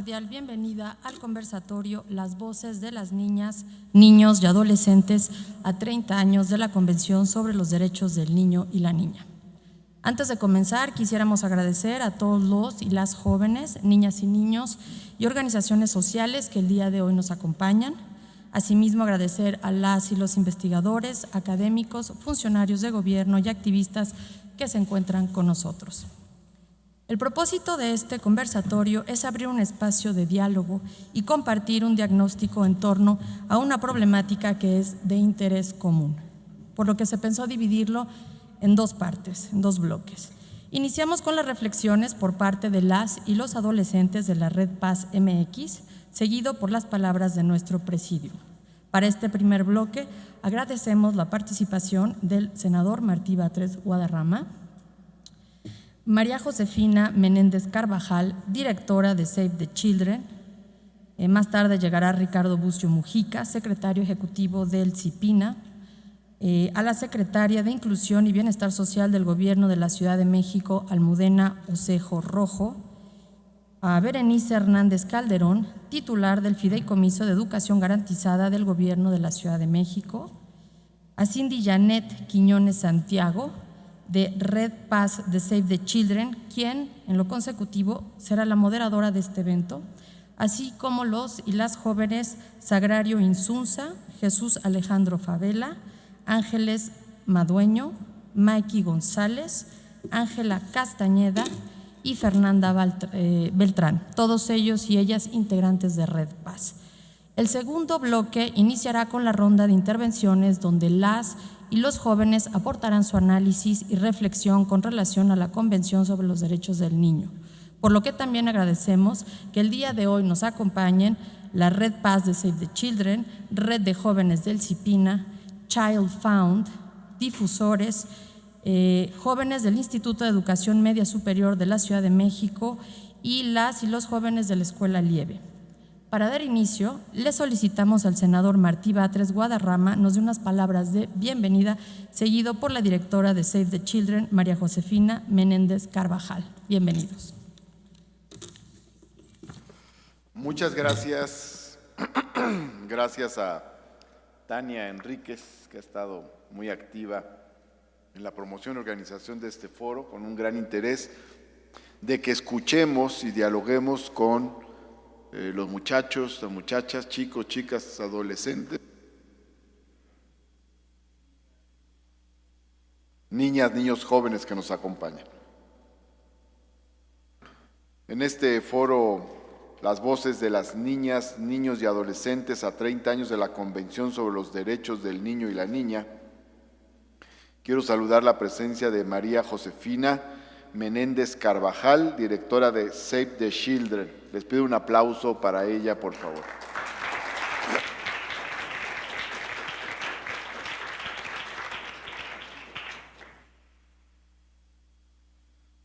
cordial bienvenida al conversatorio Las voces de las niñas, niños y adolescentes a 30 años de la Convención sobre los Derechos del Niño y la Niña. Antes de comenzar, quisiéramos agradecer a todos los y las jóvenes, niñas y niños y organizaciones sociales que el día de hoy nos acompañan. Asimismo, agradecer a las y los investigadores, académicos, funcionarios de gobierno y activistas que se encuentran con nosotros. El propósito de este conversatorio es abrir un espacio de diálogo y compartir un diagnóstico en torno a una problemática que es de interés común, por lo que se pensó dividirlo en dos partes, en dos bloques. Iniciamos con las reflexiones por parte de las y los adolescentes de la Red Paz MX, seguido por las palabras de nuestro presidio. Para este primer bloque, agradecemos la participación del senador Martí Batres Guadarrama, María Josefina Menéndez Carvajal, directora de Save the Children. Más tarde llegará Ricardo Bucio Mujica, secretario ejecutivo del CIPINA, a la secretaria de Inclusión y Bienestar Social del Gobierno de la Ciudad de México, Almudena Osejo Rojo, a Berenice Hernández Calderón, titular del Fideicomiso de Educación Garantizada del Gobierno de la Ciudad de México, a Cindy Janet Quiñones Santiago, de Red Paz de Save the Children, quien en lo consecutivo será la moderadora de este evento, así como los y las jóvenes Sagrario Insunza, Jesús Alejandro Favela, Ángeles Madueño, Mikey González, Ángela Castañeda y Fernanda Beltrán, todos ellos y ellas integrantes de Red Paz. El segundo bloque iniciará con la ronda de intervenciones donde las y los jóvenes aportarán su análisis y reflexión con relación a la Convención sobre los Derechos del Niño, por lo que también agradecemos que el día de hoy nos acompañen la Red Paz de Save the Children, Red de Jóvenes del CIPINA, Child Found, difusores, jóvenes del Instituto de Educación Media Superior de la Ciudad de México y las y los jóvenes de la Escuela Liebe. Para dar inicio, le solicitamos al senador Martí Batres Guadarrama nos dé unas palabras de bienvenida, seguido por la directora de Save the Children, María Josefina Menéndez Carvajal. Bienvenidos. Muchas gracias. Gracias a Tania Enríquez, que ha estado muy activa en la promoción y organización de este foro, con un gran interés de que escuchemos y dialoguemos con los muchachos, las muchachas, chicos, chicas, adolescentes, niñas, niños, jóvenes que nos acompañan. En este foro, las voces de las niñas, niños y adolescentes a 30 años de la Convención sobre los Derechos del Niño y la Niña, quiero saludar la presencia de María Josefina Menéndez Carvajal, directora de Save the Children. Les pido un aplauso para ella, por favor.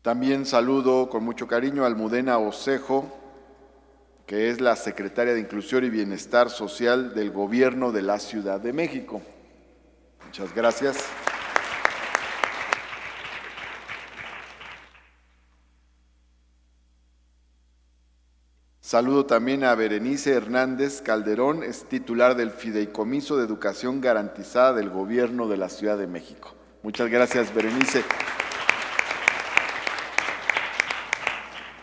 También saludo con mucho cariño a Almudena Osejo, que es la secretaria de Inclusión y Bienestar Social del Gobierno de la Ciudad de México. Muchas gracias. Saludo también a Berenice Hernández Calderón, es titular del Fideicomiso de Educación Garantizada del Gobierno de la Ciudad de México. Muchas gracias, Berenice.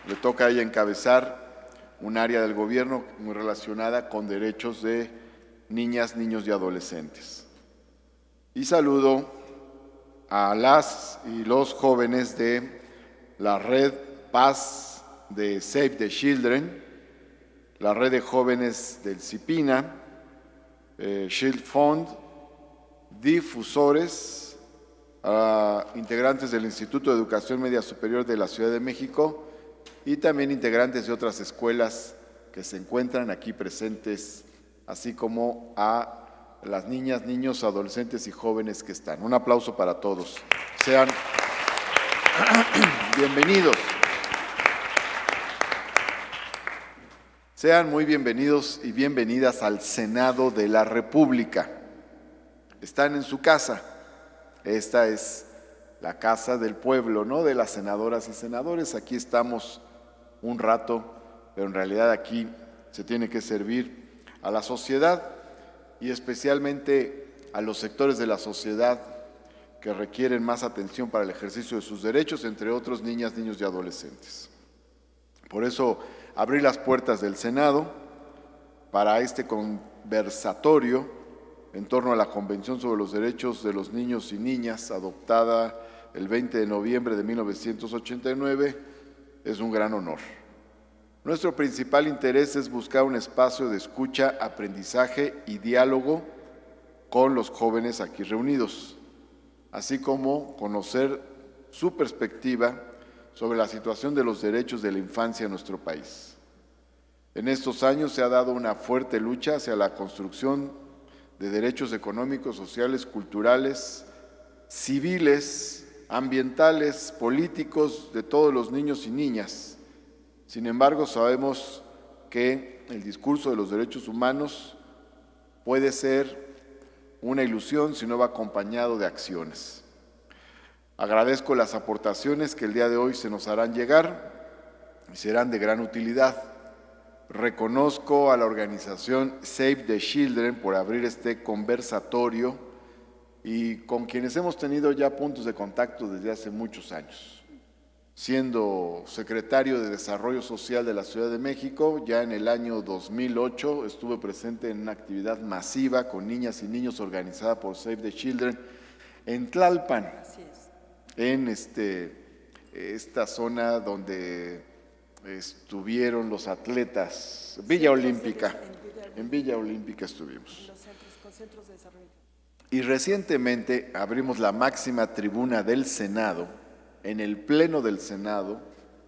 Le toca a ella encabezar un área del gobierno muy relacionada con derechos de niñas, niños y adolescentes. Y saludo a las y los jóvenes de la Red Paz de Save the Children, la Red de Jóvenes del CIPINA, Child Fund, difusores, integrantes del Instituto de Educación Media Superior de la Ciudad de México y también integrantes de otras escuelas que se encuentran aquí presentes, así como a las niñas, niños, adolescentes y jóvenes que están. Un aplauso para todos. Sean bienvenidos. Sean muy bienvenidos y bienvenidas al Senado de la República. Están en su casa. Esta es la casa del pueblo, ¿no? De las senadoras y senadores. Aquí estamos un rato pero en realidad aquí se tiene que servir a la sociedad y especialmente a los sectores de la sociedad que requieren más atención para el ejercicio de sus derechos, entre otros niñas, niños y adolescentes. Por eso abrí las puertas del Senado para este conversatorio en torno a la Convención sobre los Derechos de los Niños y Niñas, adoptada el 20 de noviembre de 1989, es un gran honor. Nuestro principal interés es buscar un espacio de escucha, aprendizaje y diálogo con los jóvenes aquí reunidos, así como conocer su perspectiva sobre la situación de los derechos de la infancia en nuestro país. En estos años se ha dado una fuerte lucha hacia la construcción de derechos económicos, sociales, culturales, civiles, ambientales, políticos de todos los niños y niñas. Sin embargo, sabemos que el discurso de los derechos humanos puede ser una ilusión si no va acompañado de acciones. Agradezco las aportaciones que el día de hoy se nos harán llegar y serán de gran utilidad. Reconozco a la organización Save the Children por abrir este conversatorio y con quienes hemos tenido ya puntos de contacto desde hace muchos años. Siendo secretario de Desarrollo Social de la Ciudad de México, ya en el año 2008 estuve presente en una actividad masiva con niñas y niños organizada por Save the Children en Tlalpan, en esta zona donde estuvieron los atletas, Villa Olímpica, en Villa Olímpica estuvimos. Y recientemente abrimos la máxima tribuna del Senado, en el Pleno del Senado,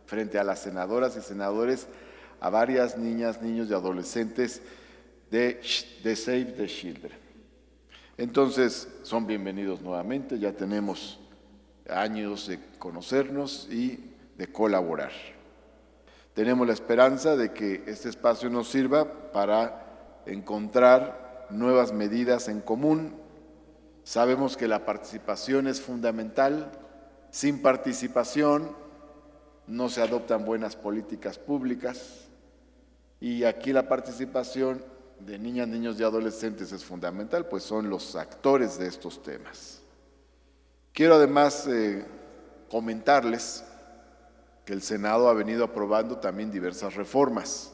frente a las senadoras y senadores, a varias niñas, niños y adolescentes de Save the Children. Entonces, son bienvenidos nuevamente, ya tenemos años de conocernos y de colaborar. Tenemos la esperanza de que este espacio nos sirva para encontrar nuevas medidas en común. Sabemos que la participación es fundamental. Sin participación no se adoptan buenas políticas públicas y aquí la participación de niñas, niños y adolescentes es fundamental, pues son los actores de estos temas. Quiero además comentarles que el Senado ha venido aprobando también diversas reformas.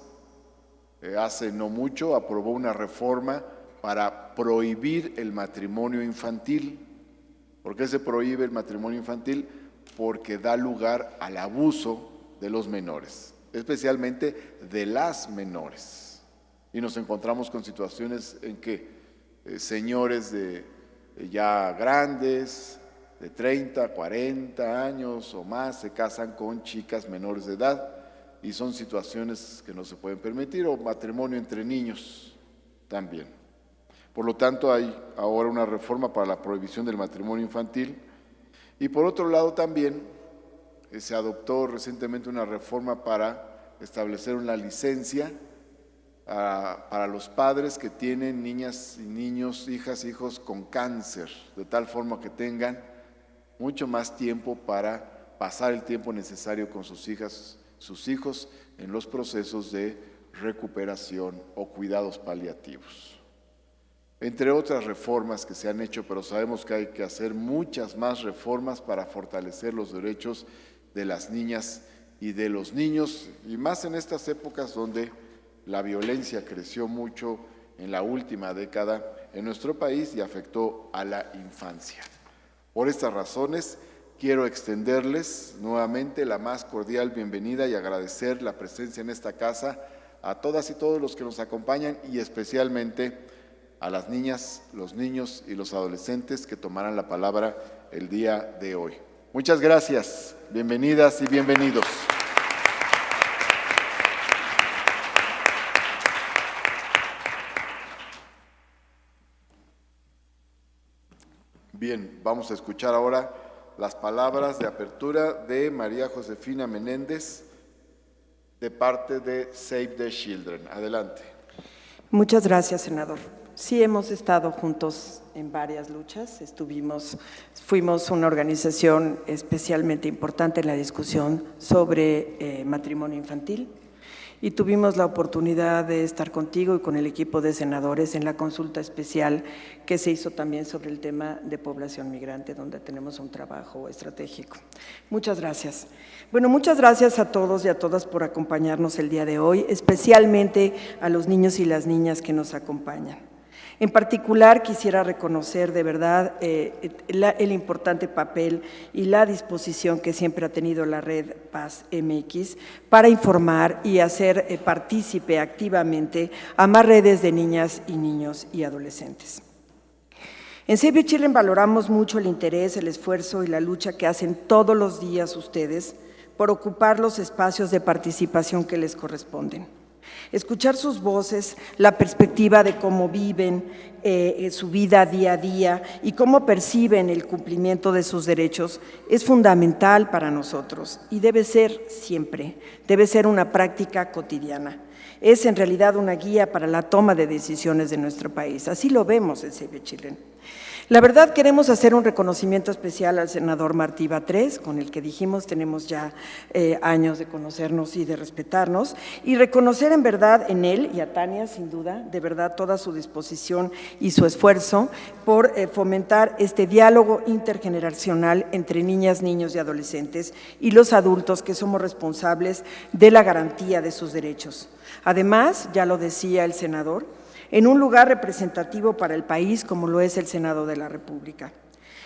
Hace no mucho aprobó una reforma para prohibir el matrimonio infantil. ¿Por qué se prohíbe el matrimonio infantil? Porque da lugar al abuso de los menores, especialmente de las menores. Y nos encontramos con situaciones en que señores ya grandes, de 30, 40 años o más, se casan con chicas menores de edad y son situaciones que no se pueden permitir, o matrimonio entre niños también. Por lo tanto, hay ahora una reforma para la prohibición del matrimonio infantil y por otro lado también se adoptó recientemente una reforma para establecer una licencia para los padres que tienen niñas y niños, hijas, hijos con cáncer, de tal forma que tengan mucho más tiempo para pasar el tiempo necesario con sus hijas, sus hijos en los procesos de recuperación o cuidados paliativos. Entre otras reformas que se han hecho, pero sabemos que hay que hacer muchas más reformas para fortalecer los derechos de las niñas y de los niños, y más en estas épocas donde la violencia creció mucho en la última década en nuestro país y afectó a la infancia. Por estas razones, quiero extenderles nuevamente la más cordial bienvenida y agradecer la presencia en esta casa a todas y todos los que nos acompañan y especialmente a las niñas, los niños y los adolescentes que tomarán la palabra el día de hoy. Muchas gracias, bienvenidas y bienvenidos. Bien, vamos a escuchar ahora las palabras de apertura de María Josefina Menéndez de parte de Save the Children. Adelante. Muchas gracias, senador. Sí, hemos estado juntos en varias luchas. Fuimos una organización especialmente importante en la discusión sobre matrimonio infantil y tuvimos la oportunidad de estar contigo y con el equipo de senadores en la consulta especial que se hizo también sobre el tema de población migrante, donde tenemos un trabajo estratégico. Muchas gracias. Bueno, muchas gracias a todos y a todas por acompañarnos el día de hoy, especialmente a los niños y las niñas que nos acompañan. En particular, quisiera reconocer de verdad el importante papel y la disposición que siempre ha tenido la Red Paz MX para informar y hacer partícipe activamente a más redes de niñas y niños y adolescentes. En Save the Children valoramos mucho el interés, el esfuerzo y la lucha que hacen todos los días ustedes por ocupar los espacios de participación que les corresponden. Escuchar sus voces, la perspectiva de cómo viven su vida día a día y cómo perciben el cumplimiento de sus derechos es fundamental para nosotros y debe ser siempre, debe ser una práctica cotidiana. Es en realidad una guía para la toma de decisiones de nuestro país. Así lo vemos en Save the Children. La verdad, queremos hacer un reconocimiento especial al senador Martí Batres, con el que dijimos tenemos ya años de conocernos y de respetarnos, y reconocer en verdad en él y a Tania, sin duda, de verdad toda su disposición y su esfuerzo por fomentar este diálogo intergeneracional entre niñas, niños y adolescentes y los adultos que somos responsables de la garantía de sus derechos. Además, ya lo decía el senador, en un lugar representativo para el país como lo es el Senado de la República.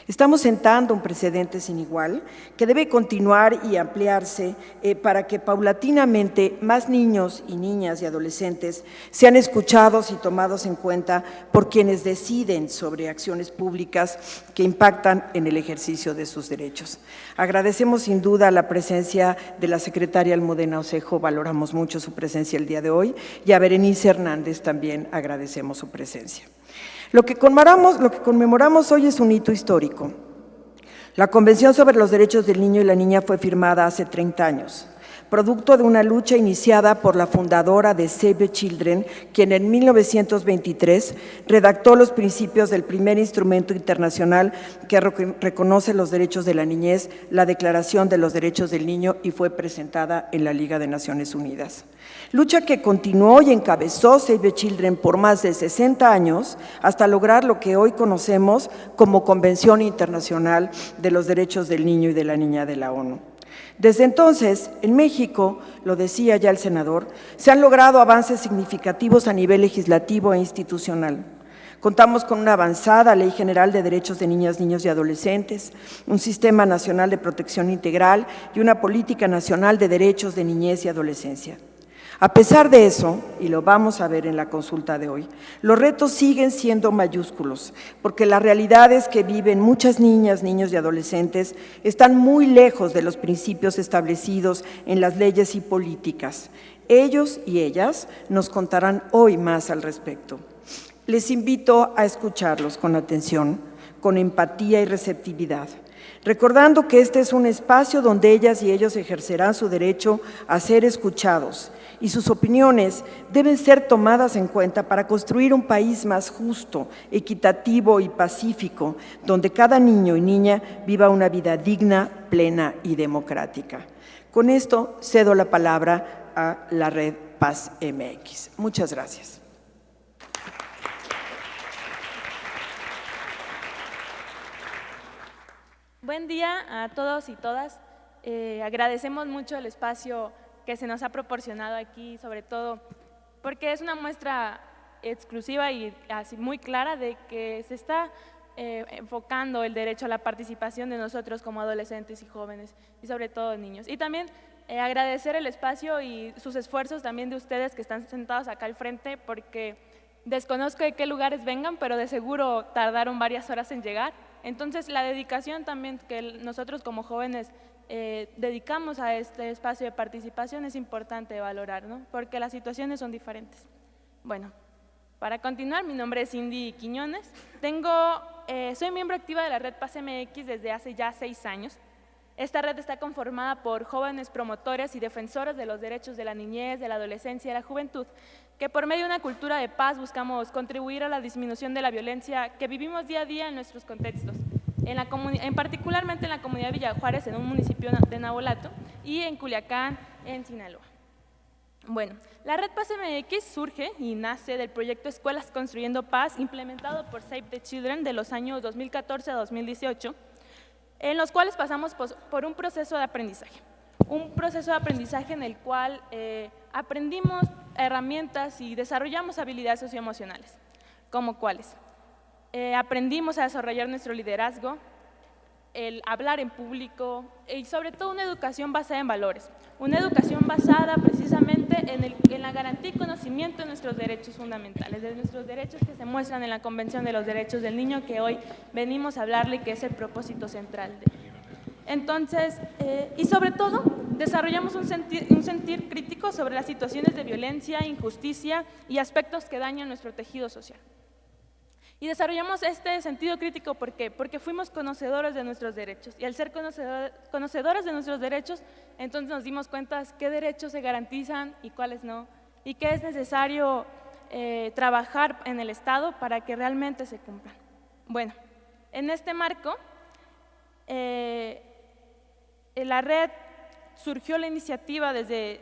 Estamos sentando un precedente sin igual que debe continuar y ampliarse para que paulatinamente más niños y niñas y adolescentes sean escuchados y tomados en cuenta por quienes deciden sobre acciones públicas que impactan en el ejercicio de sus derechos. Agradecemos sin duda la presencia de la secretaria Almudena Osejo, valoramos mucho su presencia el día de hoy, y a Berenice Hernández también agradecemos su presencia. Lo que conmemoramos hoy es un hito histórico. La Convención sobre los Derechos del Niño y la Niña fue firmada hace 30 años, producto de una lucha iniciada por la fundadora de Save the Children, quien en 1923 redactó los principios del primer instrumento internacional que reconoce los derechos de la niñez, la Declaración de los Derechos del Niño, y fue presentada en la Liga de Naciones Unidas. Lucha que continuó y encabezó Save the Children por más de 60 años hasta lograr lo que hoy conocemos como Convención Internacional de los Derechos del Niño y de la Niña de la ONU. Desde entonces, en México, lo decía ya el senador, se han logrado avances significativos a nivel legislativo e institucional. Contamos con una avanzada Ley General de Derechos de Niñas, Niños y Adolescentes, un Sistema Nacional de Protección Integral y una Política Nacional de Derechos de Niñez y Adolescencia. A pesar de eso, y lo vamos a ver en la consulta de hoy, los retos siguen siendo mayúsculos, porque las realidades que viven muchas niñas, niños y adolescentes están muy lejos de los principios establecidos en las leyes y políticas. Ellos y ellas nos contarán hoy más al respecto. Les invito a escucharlos con atención, con empatía y receptividad, recordando que este es un espacio donde ellas y ellos ejercerán su derecho a ser escuchados y sus opiniones deben ser tomadas en cuenta para construir un país más justo, equitativo y pacífico, donde cada niño y niña viva una vida digna, plena y democrática. Con esto cedo la palabra a la Red Paz MX. Muchas gracias. Buen día a todos y todas. Agradecemos mucho el espacio que se nos ha proporcionado aquí, sobre todo porque es una muestra exclusiva y así muy clara de que se está enfocando el derecho a la participación de nosotros como adolescentes y jóvenes y sobre todo niños. Y también agradecer el espacio y sus esfuerzos también de ustedes que están sentados acá al frente, porque desconozco de qué lugares vengan, pero de seguro tardaron varias horas en llegar. Entonces, la dedicación también que nosotros como jóvenes dedicamos a este espacio de participación es importante valorar, ¿no? Porque las situaciones son diferentes. Bueno, para continuar, mi nombre es Cindy Quiñones. Soy miembro activa de la Red Paz MX desde hace ya 6 años. Esta red está conformada por jóvenes promotores y defensores de los derechos de la niñez, de la adolescencia y de la juventud, que por medio de una cultura de paz buscamos contribuir a la disminución de la violencia que vivimos día a día en nuestros contextos, particularmente en la comunidad de Villa Juárez, en un municipio de Nabolato, y en Culiacán, en Sinaloa. Bueno, la Red Paz MX surge y nace del proyecto Escuelas Construyendo Paz, implementado por Save the Children de los años 2014 a 2018, en los cuales pasamos por un proceso de aprendizaje. Un proceso de aprendizaje en el cual aprendimos herramientas y desarrollamos habilidades socioemocionales, como cuáles. Aprendimos a desarrollar nuestro liderazgo, el hablar en público y sobre todo una educación basada en valores, una educación basada precisamente en la garantía y conocimiento de nuestros derechos fundamentales, de nuestros derechos que se muestran en la Convención de los Derechos del Niño, que hoy venimos a hablarle, que es el propósito central de. Entonces, y sobre todo, desarrollamos un sentir crítico sobre las situaciones de violencia, injusticia y aspectos que dañan nuestro tejido social. Y desarrollamos este sentido crítico, ¿por qué? Porque fuimos conocedores de nuestros derechos, y al ser conocedores de nuestros derechos, entonces nos dimos cuenta qué derechos se garantizan y cuáles no, y qué es necesario trabajar en el Estado para que realmente se cumplan. Bueno, en este marco, la red surgió la iniciativa de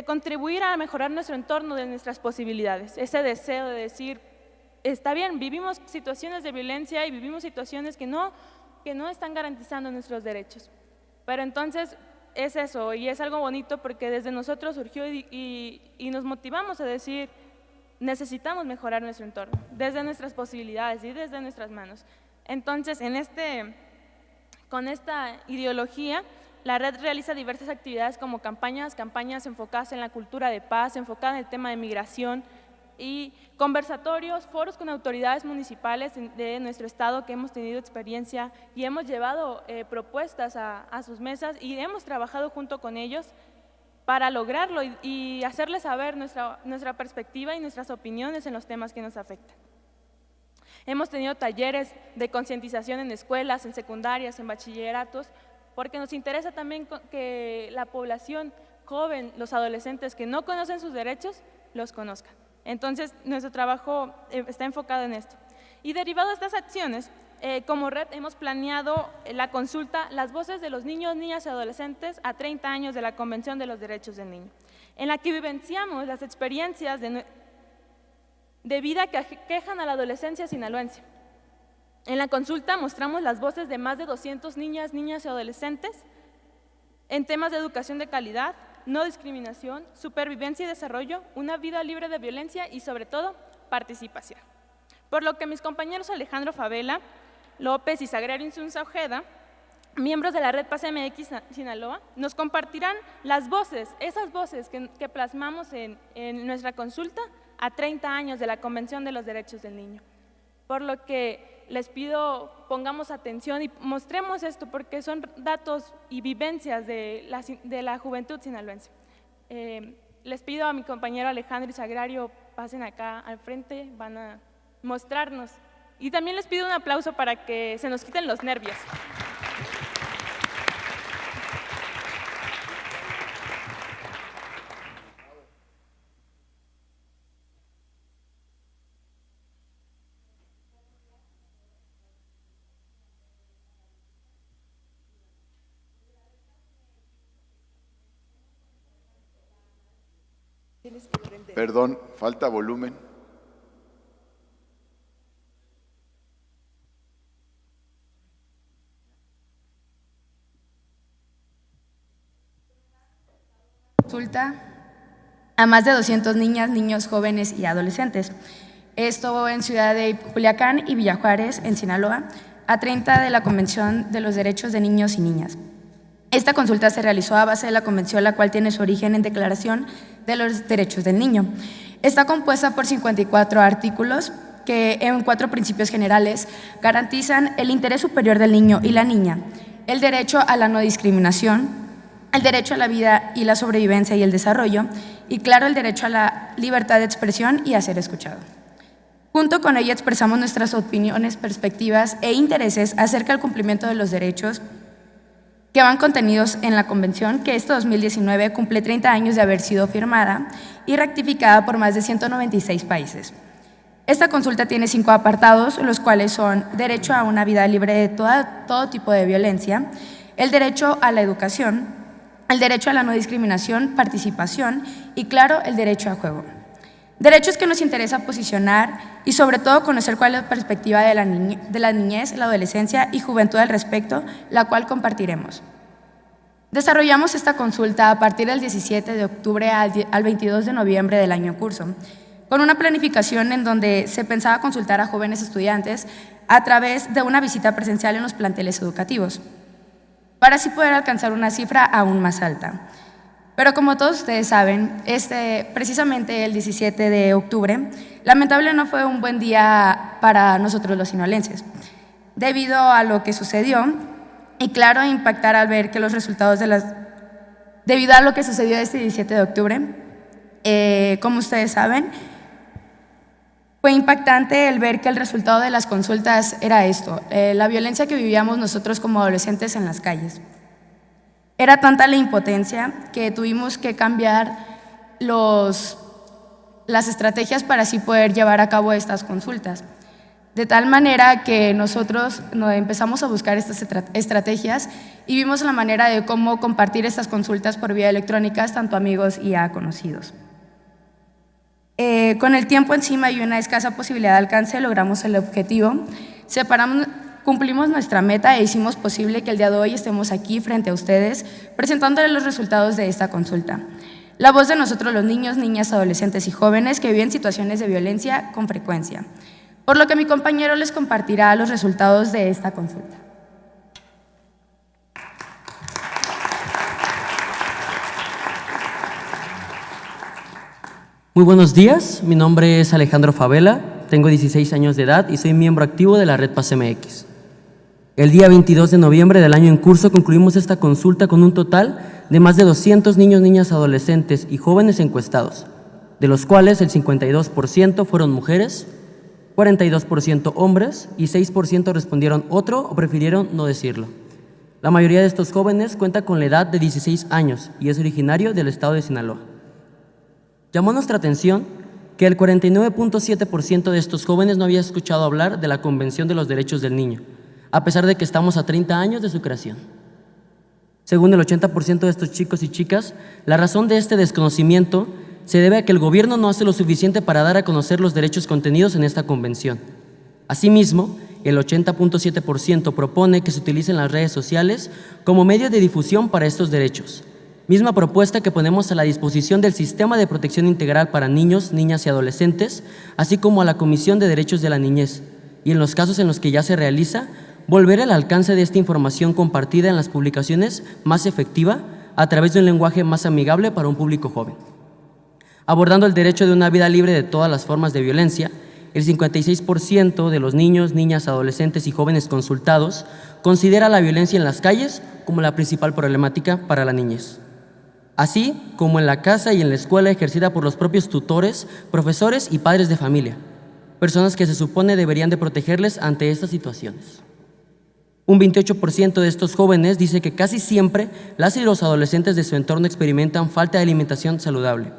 contribuir a mejorar nuestro entorno, de nuestras posibilidades, ese deseo de decir, está bien, vivimos situaciones de violencia y vivimos situaciones que no están garantizando nuestros derechos, pero entonces es eso, y es algo bonito porque desde nosotros surgió y nos motivamos a decir, necesitamos mejorar nuestro entorno, desde nuestras posibilidades y desde nuestras manos. Entonces, con esta ideología, la red realiza diversas actividades como campañas enfocadas en la cultura de paz, enfocadas en el tema de migración, y conversatorios, foros con autoridades municipales de nuestro estado que hemos tenido experiencia y hemos llevado propuestas a sus mesas y hemos trabajado junto con ellos para lograrlo y hacerles saber nuestra perspectiva y nuestras opiniones en los temas que nos afectan. Hemos tenido talleres de concientización en escuelas, en secundarias, en bachilleratos, porque nos interesa también que la población joven, los adolescentes que no conocen sus derechos, los conozcan. Entonces, nuestro trabajo está enfocado en esto. Y derivado de estas acciones, como red hemos planeado la consulta Las voces de los niños, niñas y adolescentes a 30 años de la Convención de los Derechos del Niño, en la que vivenciamos las experiencias de vida que aquejan a la adolescencia sinaloense. En la consulta mostramos las voces de más de 200 niñas y adolescentes en temas de educación de calidad, no discriminación, supervivencia y desarrollo, una vida libre de violencia y, sobre todo, participación. Por lo que mis compañeros Alejandro Favela López y Sagrario Insunza Ojeda, miembros de la Red Paz MX Sinaloa, nos compartirán las voces, esas voces que plasmamos en nuestra consulta a 30 años de la Convención de los Derechos del Niño. Por lo que les pido pongamos atención y mostremos esto porque son datos y vivencias de la juventud sinaloense. Les pido a mi compañero Alejandro y Sagrario pasen acá al frente, van a mostrarnos. Y también les pido un aplauso para que se nos quiten los nervios. Perdón, falta volumen. Consulta a más de 200 niñas, niños, jóvenes y adolescentes. Esto en Ciudad de Culiacán y Villa Juárez, en Sinaloa, a 30 de la Convención de los Derechos de Niños y Niñas. Esta consulta se realizó a base de la convención, la cual tiene su origen en Declaración de los Derechos del Niño. Está compuesta por 54 artículos que en 4 principios generales garantizan el interés superior del niño y la niña, el derecho a la no discriminación, el derecho a la vida y la sobrevivencia y el desarrollo, y claro, el derecho a la libertad de expresión y a ser escuchado. Junto con ello expresamos nuestras opiniones, perspectivas e intereses acerca del cumplimiento de los derechos que van contenidos en la Convención, que este 2019 cumple 30 años de haber sido firmada y ratificada por más de 196 países. Esta consulta tiene 5 apartados, los cuales son derecho a una vida libre de todo tipo de violencia, el derecho a la educación, el derecho a la no discriminación, participación y, claro, el derecho a juego. Derechos que nos interesa posicionar y, sobre todo, conocer cuál es la perspectiva de la niñez, la adolescencia y juventud al respecto, la cual compartiremos. Desarrollamos esta consulta a partir del 17 de octubre al 22 de noviembre del año en curso, con una planificación en donde se pensaba consultar a jóvenes estudiantes a través de una visita presencial en los planteles educativos, para así poder alcanzar una cifra aún más alta. Pero como todos ustedes saben, precisamente el 17 de octubre, lamentable no fue un buen día para nosotros los sinaloenses, debido a lo que sucedió y, claro, impactar al ver que los resultados debido a lo que sucedió este 17 de octubre, como ustedes saben, fue impactante el ver que el resultado de las consultas era esto, la violencia que vivíamos nosotros como adolescentes en las calles. Era tanta la impotencia que tuvimos que cambiar las estrategias para así poder llevar a cabo estas consultas. De tal manera que nosotros empezamos a buscar estas estrategias y vimos la manera de cómo compartir estas consultas por vía electrónica, tanto a amigos y a conocidos. Con el tiempo encima y una escasa posibilidad de alcance, logramos el objetivo, cumplimos nuestra meta e hicimos posible que el día de hoy estemos aquí frente a ustedes presentándoles los resultados de esta consulta. La voz de nosotros los niños, niñas, adolescentes y jóvenes que viven situaciones de violencia con frecuencia. Por lo que mi compañero les compartirá los resultados de esta consulta. Muy buenos días, mi nombre es Alejandro Favela, tengo 16 años de edad y soy miembro activo de la Red Paz MX. El día 22 de noviembre del año en curso concluimos esta consulta con un total de más de 200 niños, niñas, adolescentes y jóvenes encuestados, de los cuales el 52% fueron mujeres, 42% hombres y 6% respondieron otro o prefirieron no decirlo. La mayoría de estos jóvenes cuenta con la edad de 16 años y es originario del estado de Sinaloa. Llamó nuestra atención que el 49.7% de estos jóvenes no había escuchado hablar de la Convención de los Derechos del Niño, a pesar de que estamos a 30 años de su creación. Según el 80% de estos chicos y chicas, la razón de este desconocimiento se debe a que el gobierno no hace lo suficiente para dar a conocer los derechos contenidos en esta convención. Asimismo, el 80.7% propone que se utilicen las redes sociales como medio de difusión para estos derechos, misma propuesta que ponemos a la disposición del Sistema de Protección Integral para Niños, Niñas y Adolescentes, así como a la Comisión de Derechos de la Niñez, y en los casos en los que ya se realiza, volver al alcance de esta información compartida en las publicaciones más efectiva a través de un lenguaje más amigable para un público joven. Abordando el derecho de una vida libre de todas las formas de violencia, el 56% de los niños, niñas, adolescentes y jóvenes consultados considera la violencia en las calles como la principal problemática para la niñez, así como en la casa y en la escuela ejercida por los propios tutores, profesores y padres de familia, personas que se supone deberían de protegerles ante estas situaciones. Un 28% de estos jóvenes dice que casi siempre las y los adolescentes de su entorno experimentan falta de alimentación saludable.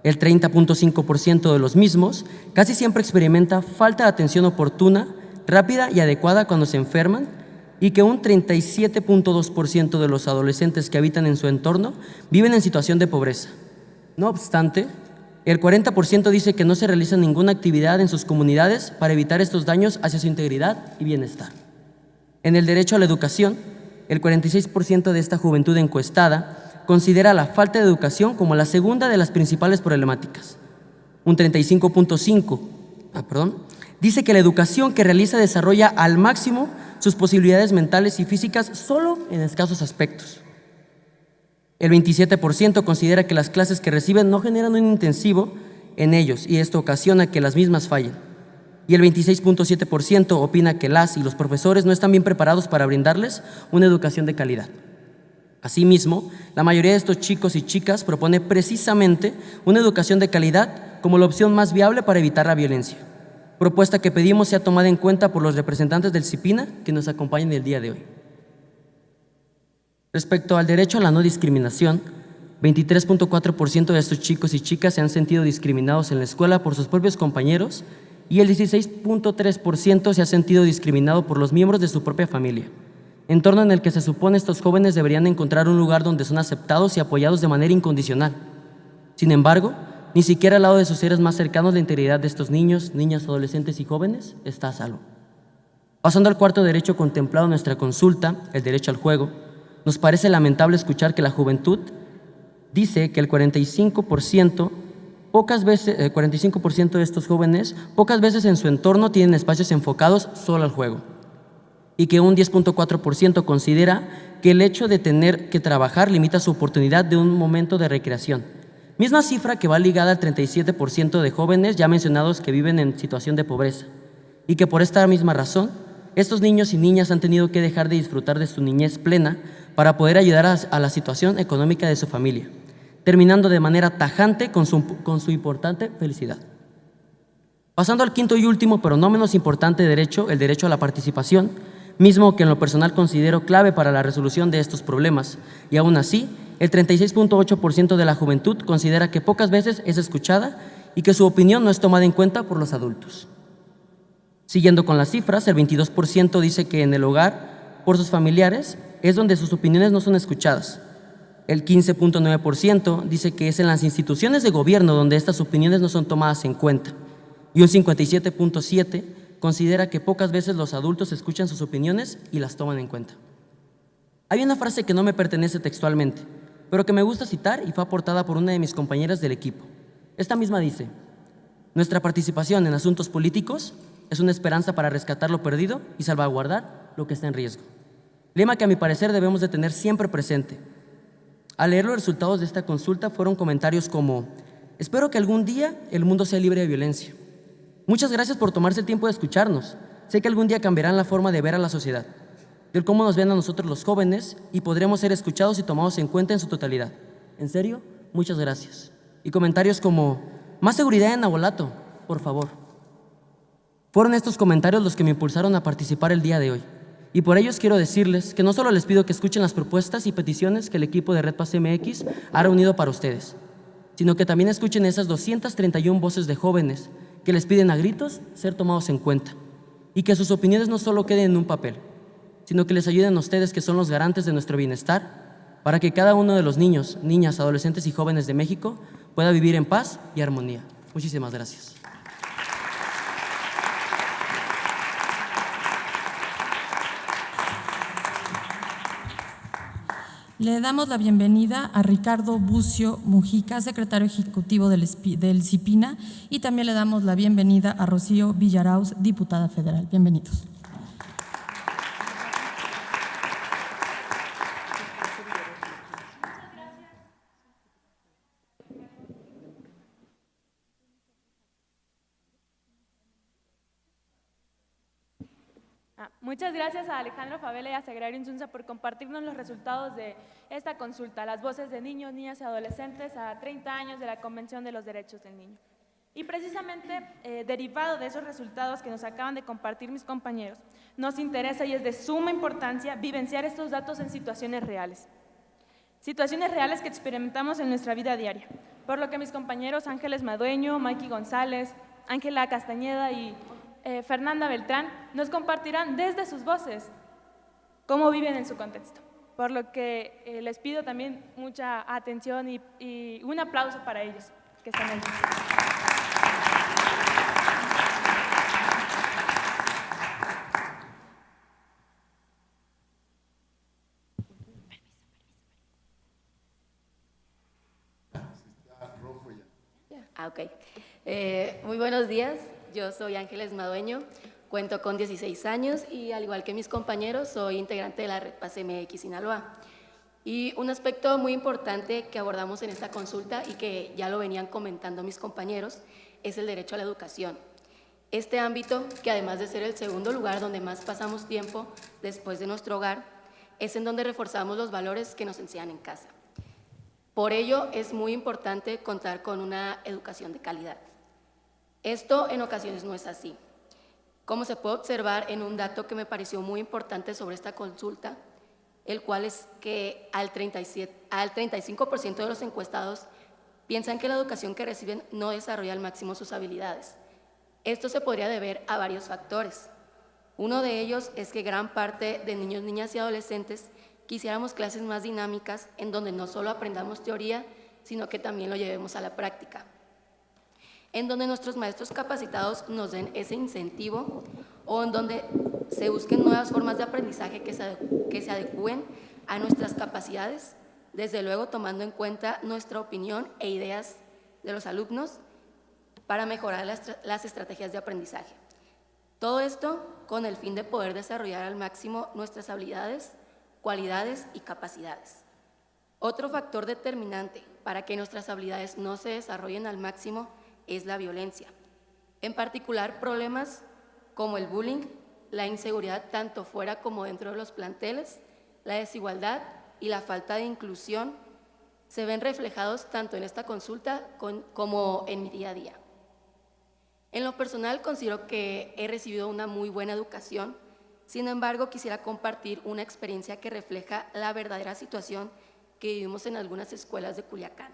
El 30.5% de los mismos casi siempre experimenta falta de atención oportuna, rápida y adecuada cuando se enferman, y que un 37.2% de los adolescentes que habitan en su entorno viven en situación de pobreza. No obstante, el 40% dice que no se realiza ninguna actividad en sus comunidades para evitar estos daños hacia su integridad y bienestar. En el derecho a la educación, el 46% de esta juventud encuestada considera la falta de educación como la segunda de las principales problemáticas. Un 35.5% dice que la educación que realiza desarrolla al máximo sus posibilidades mentales y físicas solo en escasos aspectos. El 27% considera que las clases que reciben no generan un intensivo en ellos y esto ocasiona que las mismas fallen. Y el 26.7% opina que las y los profesores no están bien preparados para brindarles una educación de calidad. Asimismo, la mayoría de estos chicos y chicas propone precisamente una educación de calidad como la opción más viable para evitar la violencia, propuesta que pedimos sea tomada en cuenta por los representantes del CIPINA que nos acompañan el día de hoy. Respecto al derecho a la no discriminación, 23.4% de estos chicos y chicas se han sentido discriminados en la escuela por sus propios compañeros y el 16.3% se ha sentido discriminado por los miembros de su propia familia. entorno en el que se supone estos jóvenes deberían encontrar un lugar donde son aceptados y apoyados de manera incondicional. Sin embargo, ni siquiera al lado de sus seres más cercanos la integridad de estos niños, niñas, adolescentes y jóvenes está a salvo. Pasando al cuarto derecho contemplado en nuestra consulta, el derecho al juego, nos parece lamentable escuchar que la juventud dice que el 45% de estos jóvenes pocas veces en su entorno tienen espacios enfocados solo al juego, y que un 10.4% considera que el hecho de tener que trabajar limita su oportunidad de un momento de recreación. Misma cifra que va ligada al 37% de jóvenes ya mencionados que viven en situación de pobreza, y que por esta misma razón, estos niños y niñas han tenido que dejar de disfrutar de su niñez plena para poder ayudar a la situación económica de su familia, terminando de manera tajante con su importante felicidad. Pasando al quinto y último, pero no menos importante derecho, el derecho a la participación, mismo que en lo personal considero clave para la resolución de estos problemas, y aún así, el 36.8% de la juventud considera que pocas veces es escuchada y que su opinión no es tomada en cuenta por los adultos. Siguiendo con las cifras, el 22% dice que en el hogar, por sus familiares, es donde sus opiniones no son escuchadas. El 15.9% dice que es en las instituciones de gobierno donde estas opiniones no son tomadas en cuenta. Y un 57.7% considera que pocas veces los adultos escuchan sus opiniones y las toman en cuenta. Hay una frase que no me pertenece textualmente, pero que me gusta citar y fue aportada por una de mis compañeras del equipo. Esta misma dice: nuestra participación en asuntos políticos es una esperanza para rescatar lo perdido y salvaguardar lo que está en riesgo. Lema que a mi parecer debemos de tener siempre presente. Al leer los resultados de esta consulta fueron comentarios como: espero que algún día el mundo sea libre de violencia. Muchas gracias por tomarse el tiempo de escucharnos. Sé que algún día cambiarán la forma de ver a la sociedad, del cómo nos ven a nosotros los jóvenes, y podremos ser escuchados y tomados en cuenta en su totalidad. En serio, muchas gracias. Y comentarios como: más seguridad en Nabolato, por favor. Fueron estos comentarios los que me impulsaron a participar el día de hoy. Y por ellos quiero decirles que no solo les pido que escuchen las propuestas y peticiones que el equipo de Red Paz MX ha reunido para ustedes, sino que también escuchen esas 231 voces de jóvenes que les piden a gritos ser tomados en cuenta, y que sus opiniones no solo queden en un papel, sino que les ayuden a ustedes, que son los garantes de nuestro bienestar, para que cada uno de los niños, niñas, adolescentes y jóvenes de México pueda vivir en paz y armonía. Muchísimas gracias. Le damos la bienvenida a Ricardo Bucio Mujica, secretario ejecutivo del CIPINA, y también le damos la bienvenida a Rocío Villarauz, diputada federal. Bienvenidos. Muchas gracias a Alejandro Favela y a Sagrario Insunza por compartirnos los resultados de esta consulta, las voces de niños, niñas y adolescentes a 30 años de la Convención de los Derechos del Niño. Y precisamente, derivado de esos resultados que nos acaban de compartir mis compañeros, nos interesa y es de suma importancia vivenciar estos datos en situaciones reales que experimentamos en nuestra vida diaria, por lo que mis compañeros Ángeles Madueño, Mikey González, Ángela Castañeda y Fernanda Beltrán nos compartirán desde sus voces cómo viven en su contexto, por lo que les pido también mucha atención y un aplauso para ellos que están aquí. Ok. Muy buenos días. Yo soy Ángeles Madueño, cuento con 16 años y al igual que mis compañeros soy integrante de la Red Paz MX Sinaloa. Y un aspecto muy importante que abordamos en esta consulta y que ya lo venían comentando mis compañeros es el derecho a la educación. Este ámbito, que además de ser el segundo lugar donde más pasamos tiempo después de nuestro hogar, es en donde reforzamos los valores que nos enseñan en casa. Por ello es muy importante contar con una educación de calidad. Esto en ocasiones no es así. Como se puede observar en un dato que me pareció muy importante sobre esta consulta, el cual es que al 35% de los encuestados piensan que la educación que reciben no desarrolla al máximo sus habilidades. Esto se podría deber a varios factores. Uno de ellos es que gran parte de niños, niñas y adolescentes quisiéramos clases más dinámicas en donde no solo aprendamos teoría, sino que también lo llevemos a la práctica, en donde nuestros maestros capacitados nos den ese incentivo o en donde se busquen nuevas formas de aprendizaje que se adecúen a nuestras capacidades, desde luego tomando en cuenta nuestra opinión e ideas de los alumnos para mejorar las estrategias de aprendizaje. Todo esto con el fin de poder desarrollar al máximo nuestras habilidades, cualidades y capacidades. Otro factor determinante para que nuestras habilidades no se desarrollen al máximo es la violencia. En particular, problemas como el bullying, la inseguridad tanto fuera como dentro de los planteles, la desigualdad y la falta de inclusión se ven reflejados tanto en esta consulta como en mi día a día. En lo personal, considero que he recibido una muy buena educación. Sin embargo, quisiera compartir una experiencia que refleja la verdadera situación que vivimos en algunas escuelas de Culiacán.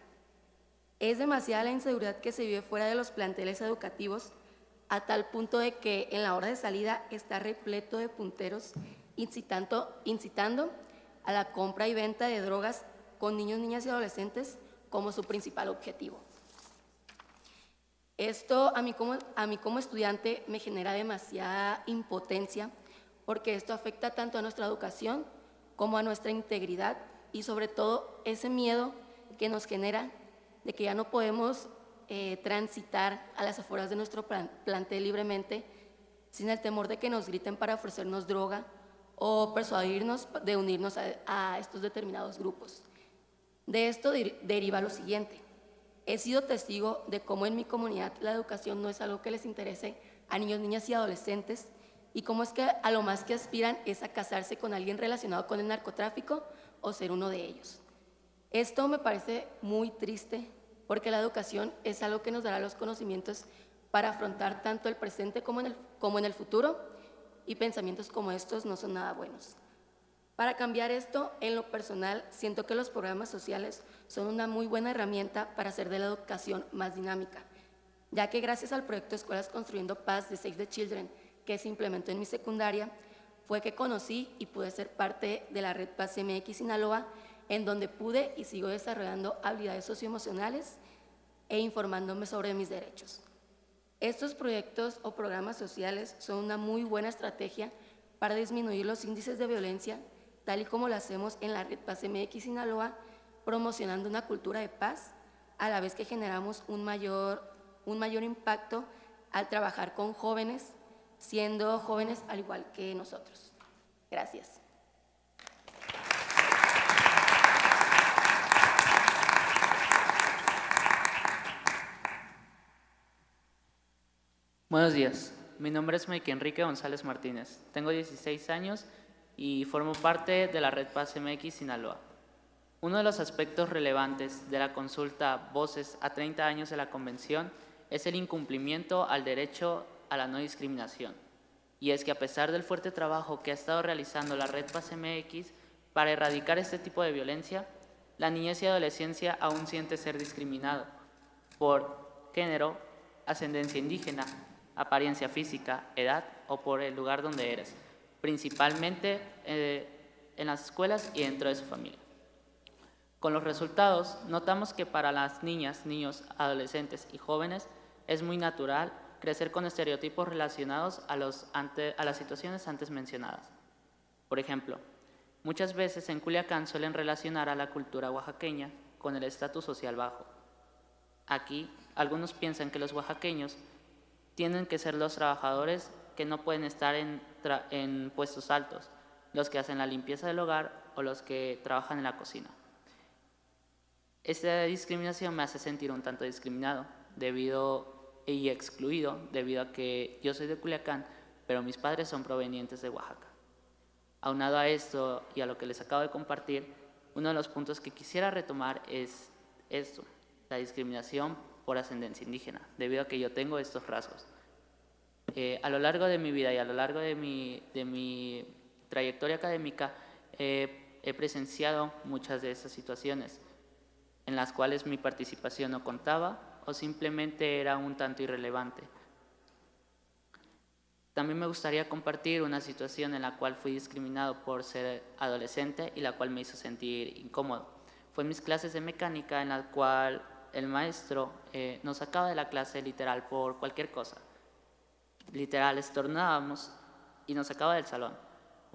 Es demasiada la inseguridad que se vive fuera de los planteles educativos, a tal punto de que en la hora de salida está repleto de punteros incitando a la compra y venta de drogas con niños, niñas y adolescentes como su principal objetivo. Esto a mí como estudiante me genera demasiada impotencia, porque esto afecta tanto a nuestra educación como a nuestra integridad y sobre todo ese miedo que nos genera de que ya no podemos transitar a las afueras de nuestro plantel libremente sin el temor de que nos griten para ofrecernos droga o persuadirnos de unirnos a estos determinados grupos. De esto deriva lo siguiente. He sido testigo de cómo en mi comunidad la educación no es algo que les interese a niños, niñas y adolescentes, y cómo es que a lo más que aspiran es a casarse con alguien relacionado con el narcotráfico o ser uno de ellos. Esto me parece muy triste, porque la educación es algo que nos dará los conocimientos para afrontar tanto el presente como en el futuro, y pensamientos como estos no son nada buenos. Para cambiar esto, en lo personal, siento que los programas sociales son una muy buena herramienta para hacer de la educación más dinámica, ya que gracias al proyecto Escuelas Construyendo Paz de Save the Children, que se implementó en mi secundaria, fue que conocí y pude ser parte de la Red Paz MX Sinaloa, en donde pude y sigo desarrollando habilidades socioemocionales e informándome sobre mis derechos. Estos proyectos o programas sociales son una muy buena estrategia para disminuir los índices de violencia, tal y como lo hacemos en la Red Paz MX Sinaloa, promocionando una cultura de paz, a la vez que generamos un mayor impacto al trabajar con jóvenes, siendo jóvenes al igual que nosotros. Gracias. Buenos días, mi nombre es Mike Enrique González Martínez, tengo 16 años y formo parte de la Red Paz MX Sinaloa. Uno de los aspectos relevantes de la consulta Voces a 30 años de la Convención es el incumplimiento al derecho a la no discriminación. Y es que a pesar del fuerte trabajo que ha estado realizando la Red Paz MX para erradicar este tipo de violencia, la niñez y adolescencia aún siente ser discriminado por género, ascendencia indígena, apariencia física, edad o por el lugar donde eres, principalmente en las escuelas y dentro de su familia. Con los resultados, notamos que para las niñas, niños, adolescentes y jóvenes es muy natural crecer con estereotipos relacionados a las situaciones antes mencionadas. Por ejemplo, muchas veces en Culiacán suelen relacionar a la cultura oaxaqueña con el estatus social bajo. Aquí, algunos piensan que los oaxaqueños tienen que ser los trabajadores que no pueden estar en puestos altos, los que hacen la limpieza del hogar o los que trabajan en la cocina. Esta discriminación me hace sentir un tanto discriminado y excluido debido a que yo soy de Culiacán, pero mis padres son provenientes de Oaxaca. Aunado a esto y a lo que les acabo de compartir, uno de los puntos que quisiera retomar es esto, la discriminación por ascendencia indígena, debido a que yo tengo estos rasgos. A lo largo de mi vida y a lo largo de mi trayectoria académica he presenciado muchas de esas situaciones en las cuales mi participación no contaba o simplemente era un tanto irrelevante. También me gustaría compartir una situación en la cual fui discriminado por ser adolescente y la cual me hizo sentir incómodo. Fue en mis clases de mecánica en la cual el maestro nos sacaba de la clase literal por cualquier cosa. Literal, estornudábamos y nos sacaba del salón.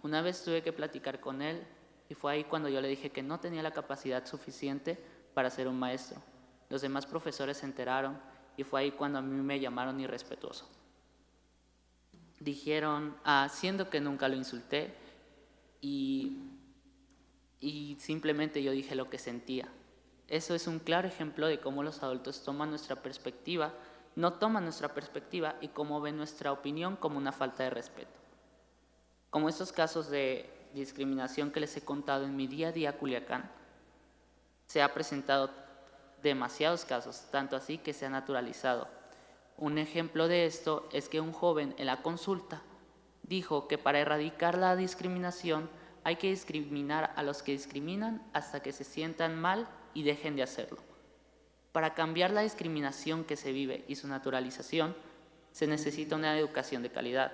Una vez tuve que platicar con él y fue ahí cuando yo le dije que no tenía la capacidad suficiente para ser un maestro. Los demás profesores se enteraron y fue ahí cuando a mí me llamaron irrespetuoso. Dijeron, siendo que nunca lo insulté y simplemente yo dije lo que sentía. Eso es un claro ejemplo de cómo los adultos toman nuestra perspectiva, no toman nuestra perspectiva y cómo ven nuestra opinión como una falta de respeto. Como estos casos de discriminación que les he contado en mi día a día Culiacán, se ha presentado demasiados casos, tanto así que se ha naturalizado. Un ejemplo de esto es que un joven en la consulta dijo que para erradicar la discriminación hay que discriminar a los que discriminan hasta que se sientan mal y dejen de hacerlo. Para cambiar la discriminación que se vive y su naturalización, se necesita una educación de calidad,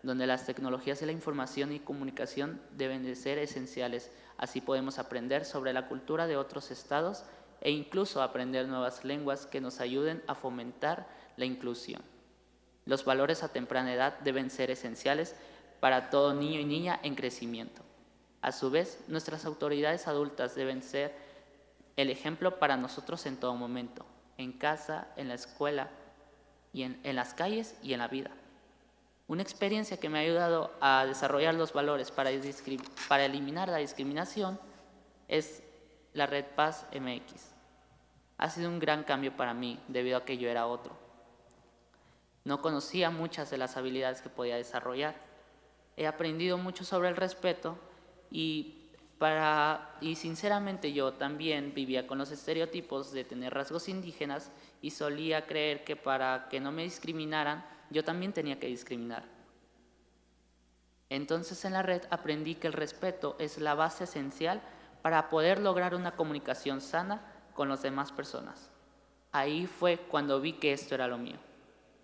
donde las tecnologías de la información y comunicación deben de ser esenciales. Así podemos aprender sobre la cultura de otros estados e incluso aprender nuevas lenguas que nos ayuden a fomentar la inclusión. Los valores a temprana edad deben ser esenciales para todo niño y niña en crecimiento. A su vez, nuestras autoridades adultas deben ser el ejemplo para nosotros en todo momento, en casa, en la escuela, y en las calles y en la vida. Una experiencia que me ha ayudado a desarrollar los valores para eliminar la discriminación es la Red Paz MX. Ha sido un gran cambio para mí debido a que yo era otro. No conocía muchas de las habilidades que podía desarrollar. He aprendido mucho sobre el respeto y sinceramente yo también vivía con los estereotipos de tener rasgos indígenas y solía creer que para que no me discriminaran, yo también tenía que discriminar. Entonces en la red aprendí que el respeto es la base esencial para poder lograr una comunicación sana con las demás personas. Ahí fue cuando vi que esto era lo mío.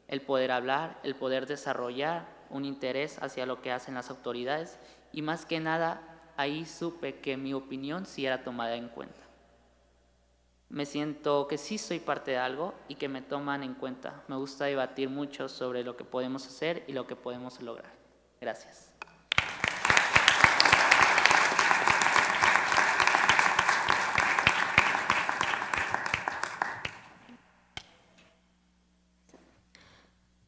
El poder hablar, el poder desarrollar un interés hacia lo que hacen las autoridades y más que nada ahí supe que mi opinión sí era tomada en cuenta. Me siento que sí soy parte de algo y que me toman en cuenta. Me gusta debatir mucho sobre lo que podemos hacer y lo que podemos lograr. Gracias.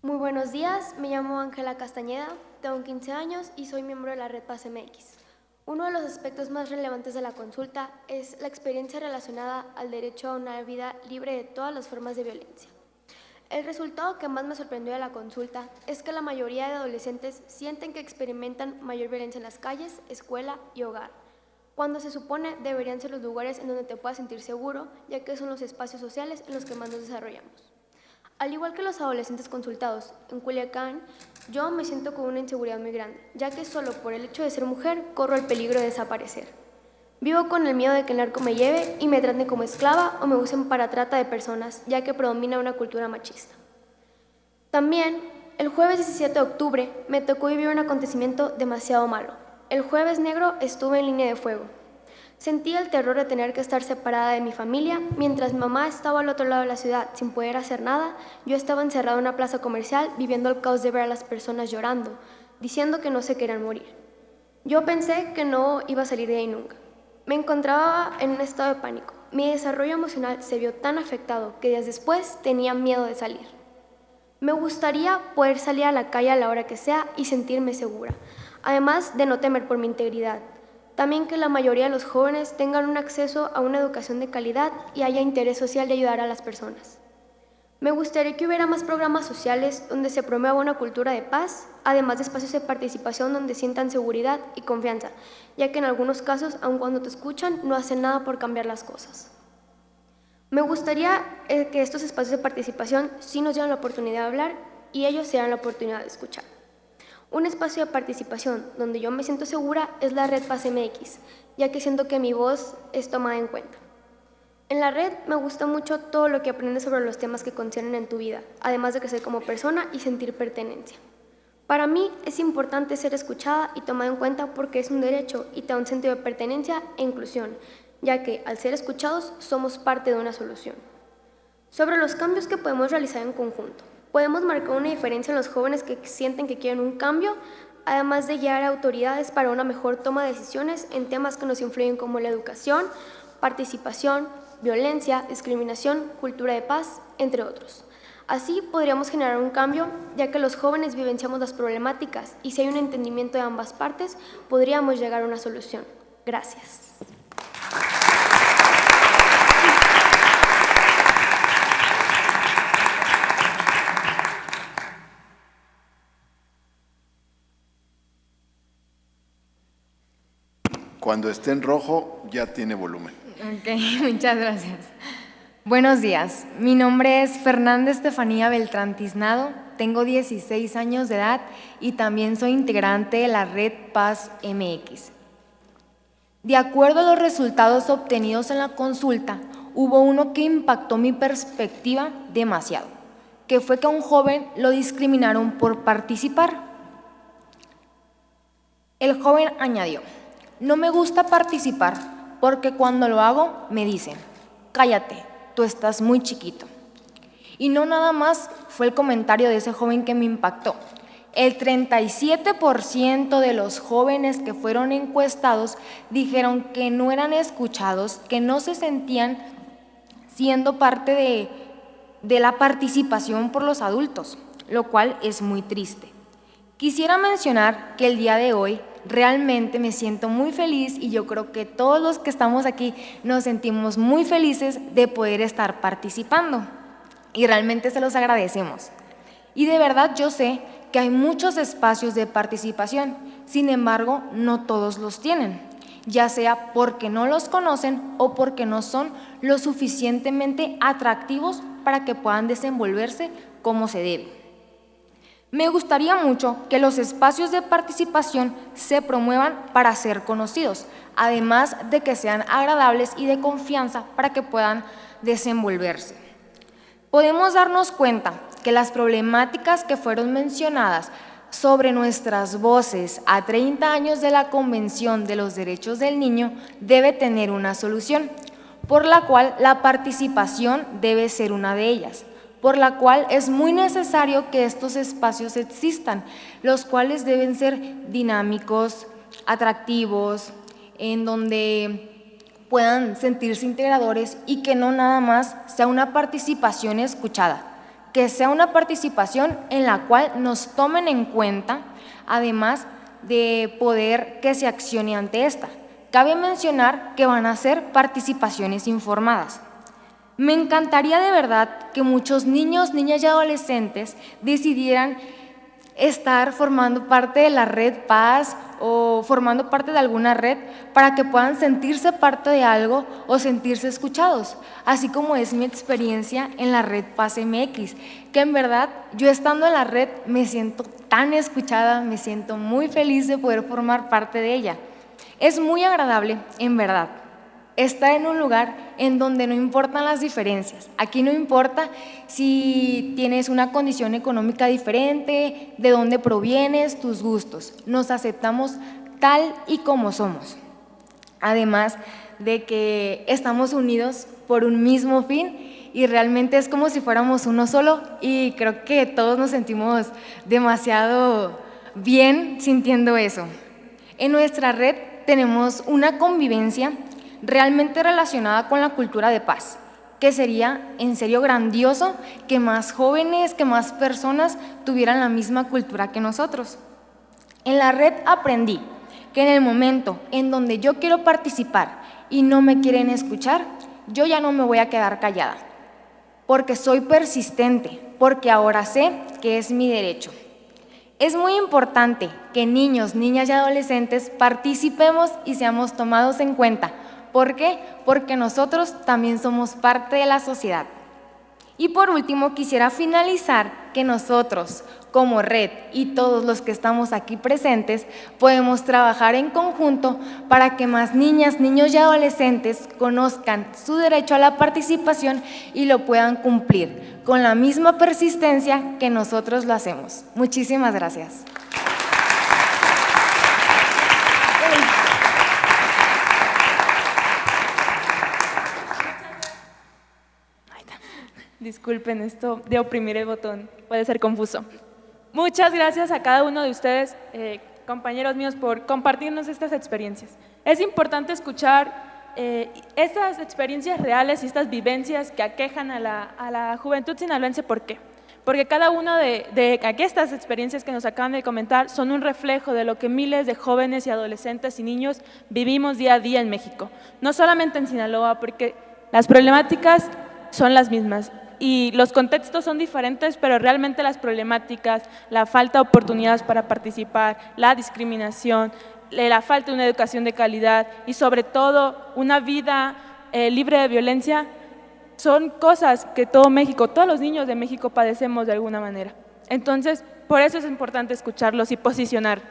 Muy buenos días, me llamo Ángela Castañeda, tengo 15 años y soy miembro de la Red Paz MX. Uno de los aspectos más relevantes de la consulta es la experiencia relacionada al derecho a una vida libre de todas las formas de violencia. El resultado que más me sorprendió de la consulta es que la mayoría de adolescentes sienten que experimentan mayor violencia en las calles, escuela y hogar, cuando se supone deberían ser los lugares en donde te puedas sentir seguro, ya que son los espacios sociales en los que más nos desarrollamos. Al igual que los adolescentes consultados, en Culiacán yo me siento con una inseguridad muy grande, ya que solo por el hecho de ser mujer corro el peligro de desaparecer. Vivo con el miedo de que el narco me lleve y me traten como esclava o me usen para trata de personas, ya que predomina una cultura machista. También, el jueves 17 de octubre me tocó vivir un acontecimiento demasiado malo. El jueves negro estuve en línea de fuego. Sentí el terror de tener que estar separada de mi familia. Mientras mi mamá estaba al otro lado de la ciudad sin poder hacer nada, yo estaba encerrada en una plaza comercial viviendo el caos de ver a las personas llorando, diciendo que no se querían morir. Yo pensé que no iba a salir de ahí nunca. Me encontraba en un estado de pánico. Mi desarrollo emocional se vio tan afectado que días después tenía miedo de salir. Me gustaría poder salir a la calle a la hora que sea y sentirme segura, además de no temer por mi integridad. También que la mayoría de los jóvenes tengan un acceso a una educación de calidad y haya interés social de ayudar a las personas. Me gustaría que hubiera más programas sociales donde se promueva una cultura de paz, además de espacios de participación donde sientan seguridad y confianza, ya que en algunos casos, aun cuando te escuchan, no hacen nada por cambiar las cosas. Me gustaría que estos espacios de participación sí nos dieran la oportunidad de hablar y ellos se dan la oportunidad de escuchar. Un espacio de participación donde yo me siento segura es la Red Paz MX, ya que siento que mi voz es tomada en cuenta. En la red me gusta mucho todo lo que aprendes sobre los temas que conciernen en tu vida, además de crecer como persona y sentir pertenencia. Para mí es importante ser escuchada y tomada en cuenta porque es un derecho y te da un sentido de pertenencia e inclusión, ya que al ser escuchados somos parte de una solución. Sobre los cambios que podemos realizar en conjunto, podemos marcar una diferencia en los jóvenes que sienten que quieren un cambio, además de guiar a autoridades para una mejor toma de decisiones en temas que nos influyen como la educación, participación, violencia, discriminación, cultura de paz, entre otros. Así podríamos generar un cambio, ya que los jóvenes vivenciamos las problemáticas y si hay un entendimiento de ambas partes, podríamos llegar a una solución. Gracias. Cuando esté en rojo, ya tiene volumen. Ok, muchas gracias. Buenos días, mi nombre es Fernanda Estefanía Beltrán Tiznado, tengo 16 años de edad y también soy integrante de la Red Paz MX. De acuerdo a los resultados obtenidos en la consulta, hubo uno que impactó mi perspectiva demasiado, que fue que a un joven lo discriminaron por participar. El joven añadió: no me gusta participar porque cuando lo hago me dicen, cállate, tú estás muy chiquito. Y no nada más fue el comentario de ese joven que me impactó. El 37% de los jóvenes que fueron encuestados dijeron que no eran escuchados, que no se sentían siendo parte de la participación por los adultos, lo cual es muy triste. Quisiera mencionar que el día de hoy realmente me siento muy feliz y yo creo que todos los que estamos aquí nos sentimos muy felices de poder estar participando y realmente se los agradecemos. Y de verdad yo sé que hay muchos espacios de participación, sin embargo no todos los tienen, ya sea porque no los conocen o porque no son lo suficientemente atractivos para que puedan desenvolverse como se debe. Me gustaría mucho que los espacios de participación se promuevan para ser conocidos, además de que sean agradables y de confianza para que puedan desenvolverse. Podemos darnos cuenta que las problemáticas que fueron mencionadas sobre nuestras voces a 30 años de la Convención de los Derechos del Niño debe tener una solución, por la cual la participación debe ser una de ellas, por la cual es muy necesario que estos espacios existan, los cuales deben ser dinámicos, atractivos, en donde puedan sentirse integradores y que no nada más sea una participación escuchada, que sea una participación en la cual nos tomen en cuenta, además de poder que se accione ante esta. Cabe mencionar que van a ser participaciones informadas. Me encantaría de verdad que muchos niños, niñas y adolescentes decidieran estar formando parte de la Red Paz o formando parte de alguna red para que puedan sentirse parte de algo o sentirse escuchados, así como es mi experiencia en la Red Paz MX, que en verdad yo estando en la red me siento tan escuchada, me siento muy feliz de poder formar parte de ella. Es muy agradable, en verdad, estar en un lugar en donde no importan las diferencias. Aquí no importa si tienes una condición económica diferente, de dónde provienes, tus gustos. Nos aceptamos tal y como somos. Además de que estamos unidos por un mismo fin y realmente es como si fuéramos uno solo y creo que todos nos sentimos demasiado bien sintiendo eso. En nuestra red tenemos una convivencia realmente relacionada con la cultura de paz, que sería en serio grandioso que más jóvenes, que más personas tuvieran la misma cultura que nosotros. En la red aprendí que en el momento en donde yo quiero participar y no me quieren escuchar, yo ya no me voy a quedar callada, porque soy persistente, porque ahora sé que es mi derecho. Es muy importante que niños, niñas y adolescentes participemos y seamos tomados en cuenta. ¿Por qué? Porque nosotros también somos parte de la sociedad. Y por último, quisiera finalizar que nosotros, como red y todos los que estamos aquí presentes, podemos trabajar en conjunto para que más niñas, niños y adolescentes conozcan su derecho a la participación y lo puedan cumplir con la misma persistencia que nosotros lo hacemos. Muchísimas gracias. Disculpen esto de oprimir el botón, puede ser confuso. Muchas gracias a cada uno de ustedes, compañeros míos, por compartirnos estas experiencias. Es importante escuchar estas experiencias reales y estas vivencias que aquejan a la juventud sinaloense. ¿Por qué? Porque cada una de estas experiencias que nos acaban de comentar son un reflejo de lo que miles de jóvenes y adolescentes y niños vivimos día a día en México. No solamente en Sinaloa, porque las problemáticas son las mismas y los contextos son diferentes, pero realmente las problemáticas, la falta de oportunidades para participar, la discriminación, la falta de una educación de calidad y sobre todo una vida libre de violencia, son cosas que todo México, todos los niños de México padecemos de alguna manera. Entonces, por eso es importante escucharlos y posicionar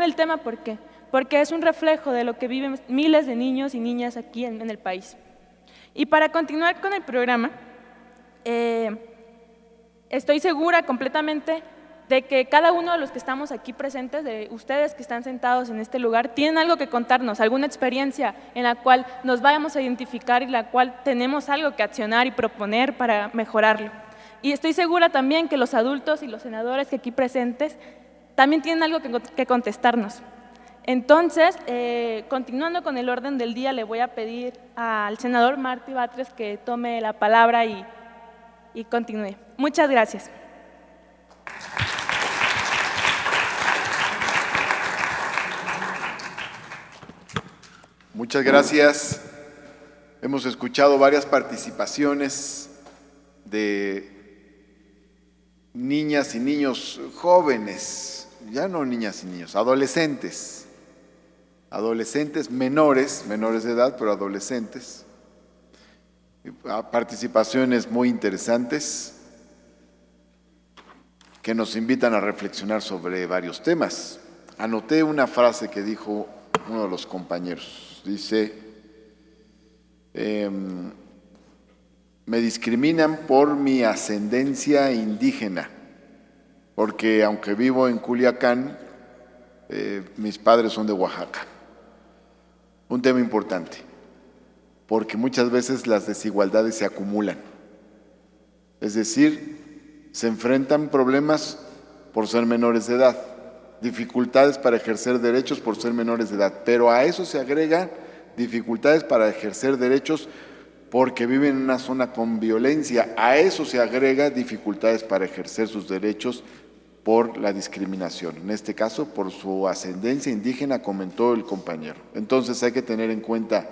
el tema. ¿Por qué? Porque es un reflejo de lo que viven miles de niños y niñas aquí en el país. Y para continuar con el programa, estoy segura completamente de que cada uno de los que estamos aquí presentes, de ustedes que están sentados en este lugar, tienen algo que contarnos, alguna experiencia en la cual nos vayamos a identificar y la cual tenemos algo que accionar y proponer para mejorarlo. Y estoy segura también que los adultos y los senadores que aquí presentes también tienen algo que contestarnos. Entonces, continuando con el orden del día, le voy a pedir al senador Martí Batres que tome la palabra y continúe. Muchas gracias. Muchas gracias. Hemos escuchado varias participaciones de niñas y niños jóvenes, ya no niñas y niños, adolescentes menores de edad, pero adolescentes. Participaciones muy interesantes que nos invitan a reflexionar sobre varios temas. Anoté una frase que dijo uno de los compañeros. Dice, me discriminan por mi ascendencia indígena, porque aunque vivo en Culiacán, mis padres son de Oaxaca. Un tema importante, porque muchas veces las desigualdades se acumulan. Es decir, se enfrentan problemas por ser menores de edad, dificultades para ejercer derechos por ser menores de edad, pero a eso se agregan dificultades para ejercer derechos porque viven en una zona con violencia, a eso se agrega dificultades para ejercer sus derechos por la discriminación, en este caso por su ascendencia indígena, comentó el compañero. Entonces hay que tener en cuenta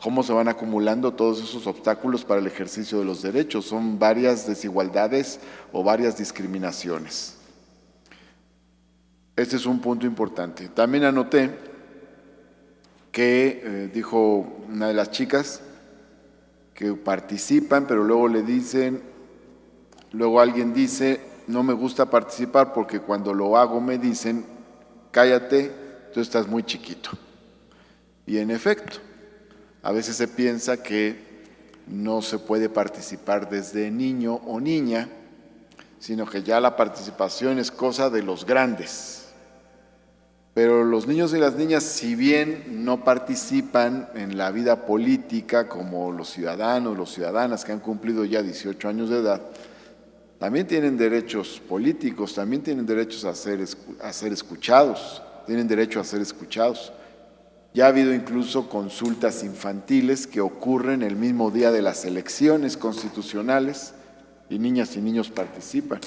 cómo se van acumulando todos esos obstáculos para el ejercicio de los derechos, son varias desigualdades o varias discriminaciones. Este es un punto importante. También anoté que dijo una de las chicas que participan, pero luego alguien dice, no me gusta participar porque cuando lo hago me dicen, cállate, tú estás muy chiquito. Y en efecto, a veces se piensa que no se puede participar desde niño o niña, sino que ya la participación es cosa de los grandes. Pero los niños y las niñas, si bien no participan en la vida política como los ciudadanos, las ciudadanas que han cumplido ya 18 años de edad, también tienen derechos políticos, también tienen derechos a ser escuchados, tienen derecho a ser escuchados. Ya ha habido incluso consultas infantiles que ocurren el mismo día de las elecciones constitucionales y niñas y niños participan.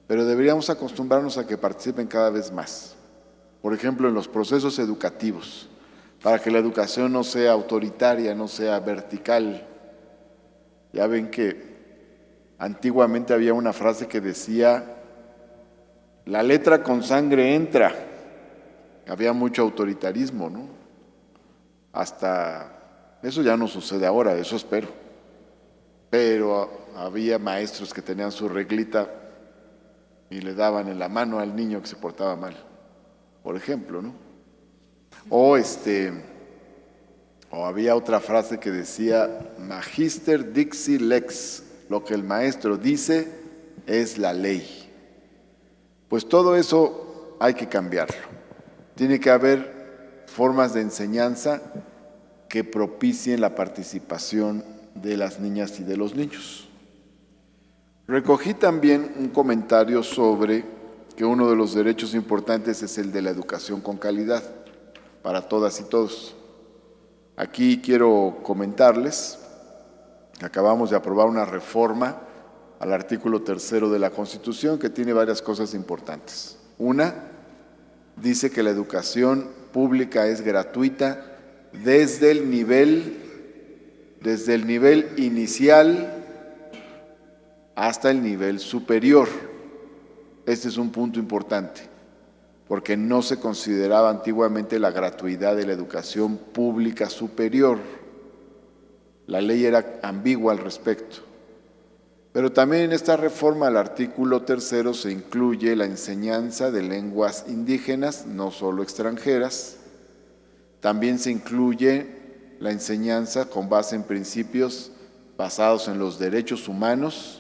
Pero deberíamos acostumbrarnos a que participen cada vez más. Por ejemplo, en los procesos educativos, para que la educación no sea autoritaria, no sea vertical. Ya ven que antiguamente había una frase que decía, la letra con sangre entra. Había mucho autoritarismo, ¿no? Hasta eso ya no sucede ahora, eso espero. Pero había maestros que tenían su reglita y le daban en la mano al niño que se portaba mal, por ejemplo, ¿no? O había otra frase que decía, Magister Dixi Lex, lo que el maestro dice es la ley. Pues todo eso hay que cambiarlo. Tiene que haber formas de enseñanza que propicien la participación de las niñas y de los niños. Recogí también un comentario sobre que uno de los derechos importantes es el de la educación con calidad para todas y todos. Aquí quiero comentarles que acabamos de aprobar una reforma al artículo 3 de la Constitución que tiene varias cosas importantes. Una, dice que la educación pública es gratuita desde el nivel inicial hasta el nivel superior. Este es un punto importante, porque no se consideraba antiguamente la gratuidad de la educación pública superior. La ley era ambigua al respecto. Pero también en esta reforma al artículo 3 se incluye la enseñanza de lenguas indígenas, no solo extranjeras. También se incluye la enseñanza con base en principios basados en los derechos humanos,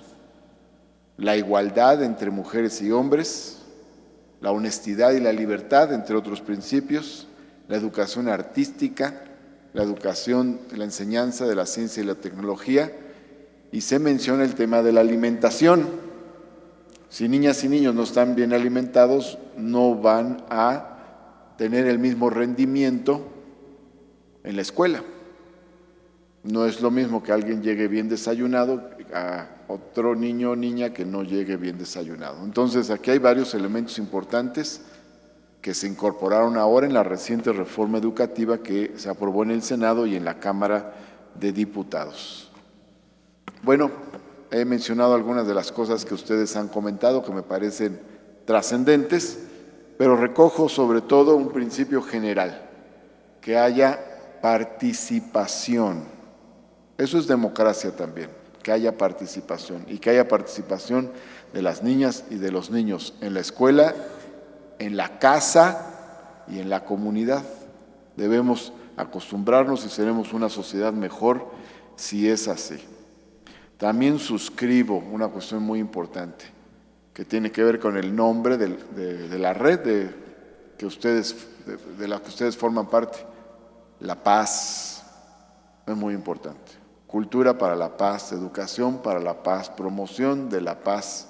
la igualdad entre mujeres y hombres, la honestidad y la libertad, entre otros principios, la educación artística, la enseñanza de la ciencia y la tecnología, y se menciona el tema de la alimentación. Si niñas y niños no están bien alimentados, no van a tener el mismo rendimiento en la escuela. No es lo mismo que alguien llegue bien desayunado a otro niño o niña que no llegue bien desayunado. Entonces, aquí hay varios elementos importantes que se incorporaron ahora en la reciente reforma educativa que se aprobó en el Senado y en la Cámara de Diputados. Bueno, he mencionado algunas de las cosas que ustedes han comentado que me parecen trascendentes, pero recojo sobre todo un principio general, que haya participación. Eso es democracia también, que haya participación y que haya participación de las niñas y de los niños en la escuela, en la casa y en la comunidad. Debemos acostumbrarnos y seremos una sociedad mejor si es así. También suscribo una cuestión muy importante que tiene que ver con el nombre de la red de la que ustedes forman parte. La paz es muy importante. Cultura para la paz, educación para la paz, promoción de la paz,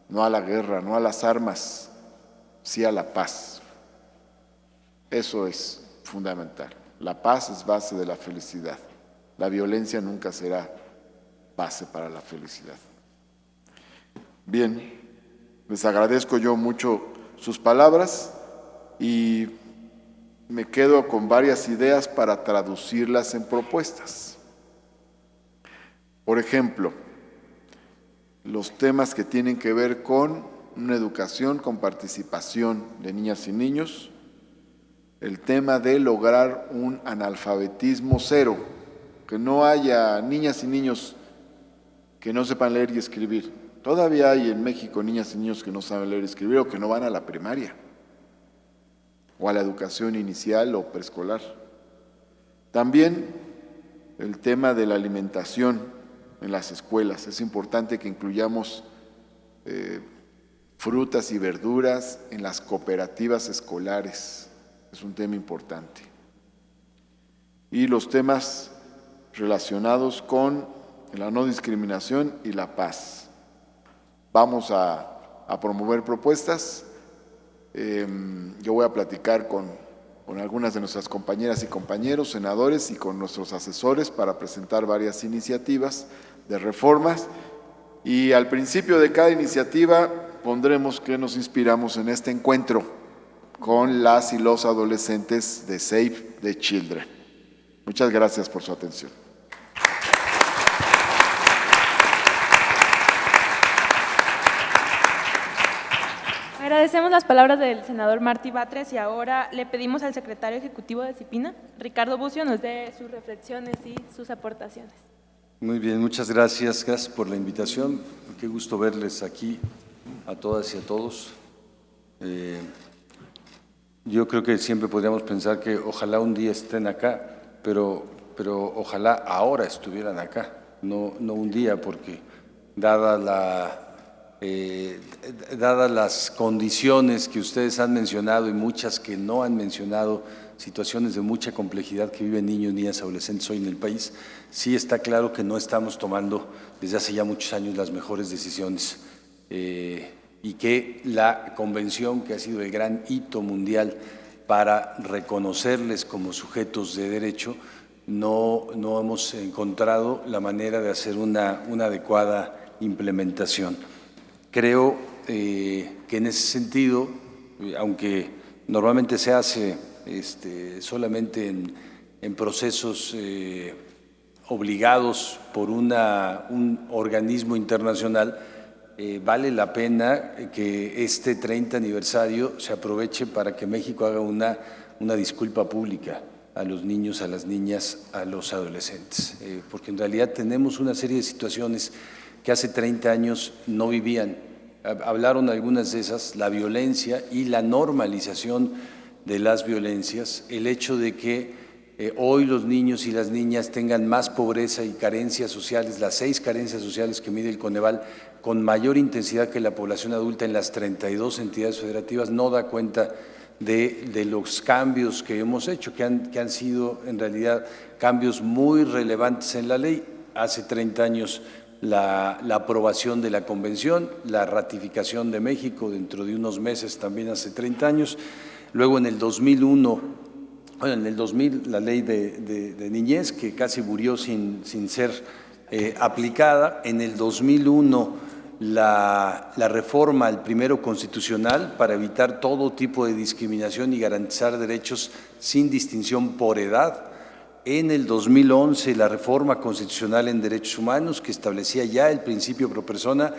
no a la guerra, no a las armas, sí a la paz. Eso es fundamental. La paz es base de la felicidad. La violencia nunca será base para la felicidad. Bien, les agradezco yo mucho sus palabras y me quedo con varias ideas para traducirlas en propuestas. Por ejemplo, los temas que tienen que ver con una educación con participación de niñas y niños, el tema de lograr un analfabetismo cero, que no haya niñas y niños que no sepan leer y escribir. Todavía hay en México niñas y niños que no saben leer y escribir o que no van a la primaria o a la educación inicial o preescolar. También el tema de la alimentación en las escuelas. Es importante que incluyamos frutas y verduras en las cooperativas escolares. Es un tema importante. Y los temas relacionados con la no discriminación y la paz. Vamos a promover propuestas. Yo voy a platicar con algunas de nuestras compañeras y compañeros, senadores y con nuestros asesores para presentar varias iniciativas de reformas. Y al principio de cada iniciativa pondremos que nos inspiramos en este encuentro con las y los adolescentes de Save the Children. Muchas gracias por su atención. Agradecemos las palabras del senador Martí Batres y ahora le pedimos al secretario ejecutivo de CIPINA, Ricardo Bucio, nos dé sus reflexiones y sus aportaciones. Muy bien, muchas gracias. Gracias por la invitación. Qué gusto verles aquí a todas y a todos. Yo creo que siempre podríamos pensar que ojalá un día estén acá, pero ojalá ahora estuvieran acá, no un día, porque dada dadas las condiciones que ustedes han mencionado y muchas que no han mencionado, situaciones de mucha complejidad que viven niños, niñas, adolescentes hoy en el país, sí está claro que no estamos tomando desde hace ya muchos años las mejores decisiones y que la convención, que ha sido el gran hito mundial para reconocerles como sujetos de derecho, no hemos encontrado la manera de hacer una adecuada implementación. Creo que en ese sentido, aunque normalmente se hace solamente en procesos obligados por un organismo internacional, vale la pena que este 30 aniversario se aproveche para que México haga una disculpa pública a los niños, a las niñas, a los adolescentes, porque en realidad tenemos una serie de situaciones que hace 30 años no vivían. Hablaron algunas de esas, la violencia y la normalización de las violencias, el hecho de que hoy los niños y las niñas tengan más pobreza y carencias sociales, las 6 carencias sociales que mide el Coneval, con mayor intensidad que la población adulta en las 32 entidades federativas, no da cuenta de los cambios que hemos hecho, que han sido en realidad cambios muy relevantes en la ley. Hace 30 años la aprobación de la Convención, la ratificación de México dentro de unos meses también hace 30 años, luego en el 2001, en el 2000 la ley de niñez que casi murió sin ser aplicada, en el 2001 la reforma al primero constitucional para evitar todo tipo de discriminación y garantizar derechos sin distinción por edad. En el 2011 la reforma constitucional en derechos humanos que establecía ya el principio pro persona,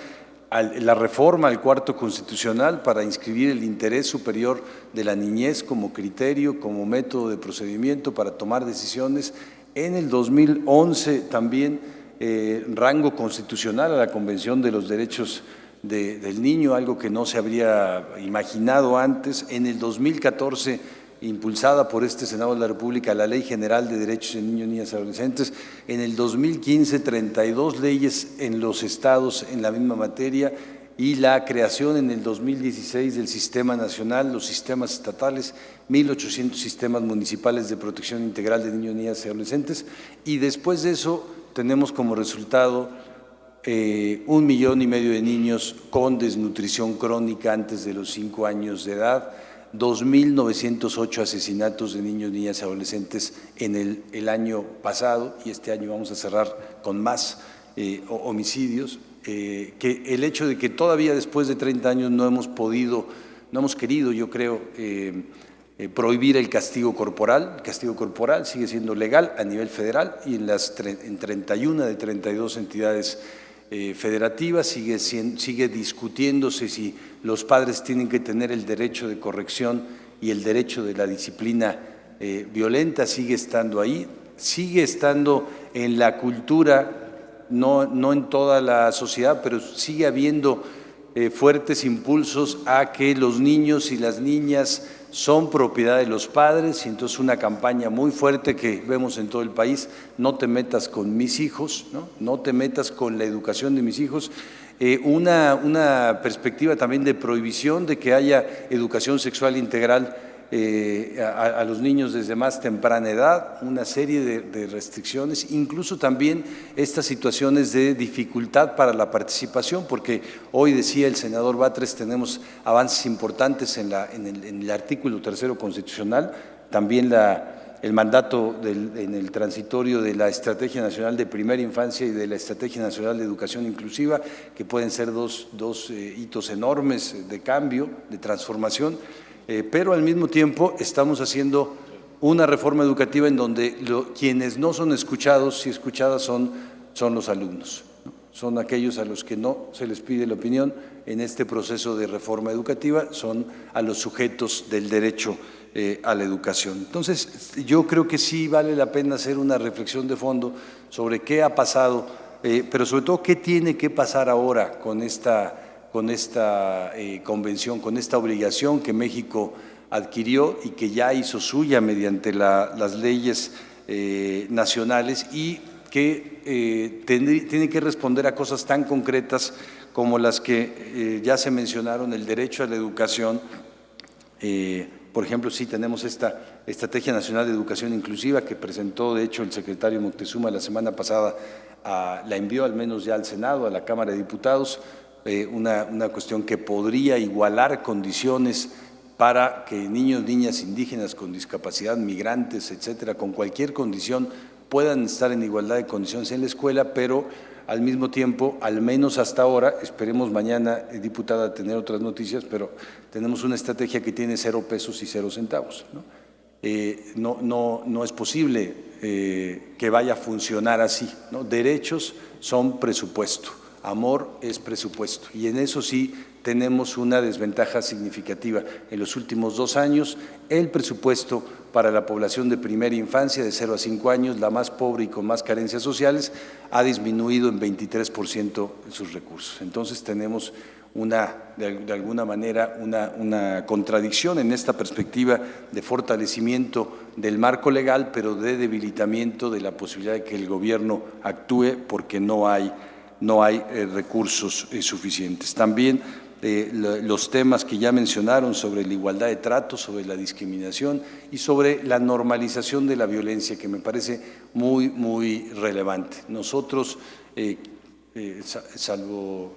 la reforma al cuarto constitucional para inscribir el interés superior de la niñez como criterio, como método de procedimiento para tomar decisiones. En el 2011 también rango constitucional a la Convención de los Derechos del Niño, algo que no se habría imaginado antes. En el 2014, impulsada por este Senado de la República, la Ley General de Derechos de Niños, Niñas y Adolescentes. En el 2015, 32 leyes en los estados en la misma materia y la creación en el 2016 del Sistema Nacional, los sistemas estatales, 1.800 sistemas municipales de protección integral de niños, niñas y adolescentes. Y después de eso tenemos como resultado 1,5 millones de niños con desnutrición crónica antes de los 5 años de edad, 2.908 asesinatos de niños, niñas y adolescentes en el año pasado, y este año vamos a cerrar con más homicidios, que el hecho de que todavía después de 30 años no hemos querido, yo creo, prohibir el castigo corporal. El castigo corporal sigue siendo legal a nivel federal y en 31 de 32 entidades federativas sigue discutiéndose si los padres tienen que tener el derecho de corrección y el derecho de la disciplina violenta, sigue estando ahí, sigue estando en la cultura, no en toda la sociedad, pero sigue habiendo fuertes impulsos a que los niños y las niñas son propiedad de los padres, y entonces una campaña muy fuerte que vemos en todo el país: no te metas con mis hijos, no te metas con la educación de mis hijos. Una perspectiva también de prohibición de que haya educación sexual integral a los niños desde más temprana edad, una serie de restricciones, incluso también estas situaciones de dificultad para la participación, porque hoy decía el senador Batres, tenemos avances importantes en el artículo 3º constitucional, también el mandato en el transitorio de la Estrategia Nacional de Primera Infancia y de la Estrategia Nacional de Educación Inclusiva, que pueden ser dos hitos enormes de cambio, de transformación. Pero al mismo tiempo estamos haciendo una reforma educativa en donde quienes no son escuchados y escuchadas son los alumnos, ¿no? Son aquellos a los que no se les pide la opinión en este proceso de reforma educativa, son a los sujetos del derecho a la educación. Entonces, yo creo que sí vale la pena hacer una reflexión de fondo sobre qué ha pasado, pero sobre todo qué tiene que pasar ahora con esta convención, con esta obligación que México adquirió y que ya hizo suya mediante las leyes nacionales, y que tiene que responder a cosas tan concretas como las que ya se mencionaron, el derecho a la educación. Por ejemplo, sí tenemos esta Estrategia Nacional de Educación Inclusiva que presentó, de hecho, el secretario Moctezuma la semana pasada, la envió al menos ya al Senado, a la Cámara de Diputados, una cuestión que podría igualar condiciones para que niños, niñas indígenas con discapacidad, migrantes, etcétera, con cualquier condición puedan estar en igualdad de condiciones en la escuela, pero al mismo tiempo, al menos hasta ahora, esperemos mañana, diputada, tener otras noticias, pero tenemos una estrategia que tiene 0 pesos y 0 centavos, ¿no? No es posible que vaya a funcionar así, ¿no? Derechos son presupuesto, amor es presupuesto, y en eso sí tenemos una desventaja significativa. En los últimos 2 años, el presupuesto para la población de primera infancia de 0 a 5 años, la más pobre y con más carencias sociales, ha disminuido en 23% sus recursos. Entonces tenemos de alguna manera una contradicción en esta perspectiva de fortalecimiento del marco legal, pero de debilitamiento de la posibilidad de que el gobierno actúe porque no hay recursos suficientes. También los temas que ya mencionaron sobre la igualdad de trato, sobre la discriminación y sobre la normalización de la violencia, que me parece muy, muy relevante. Nosotros, salvo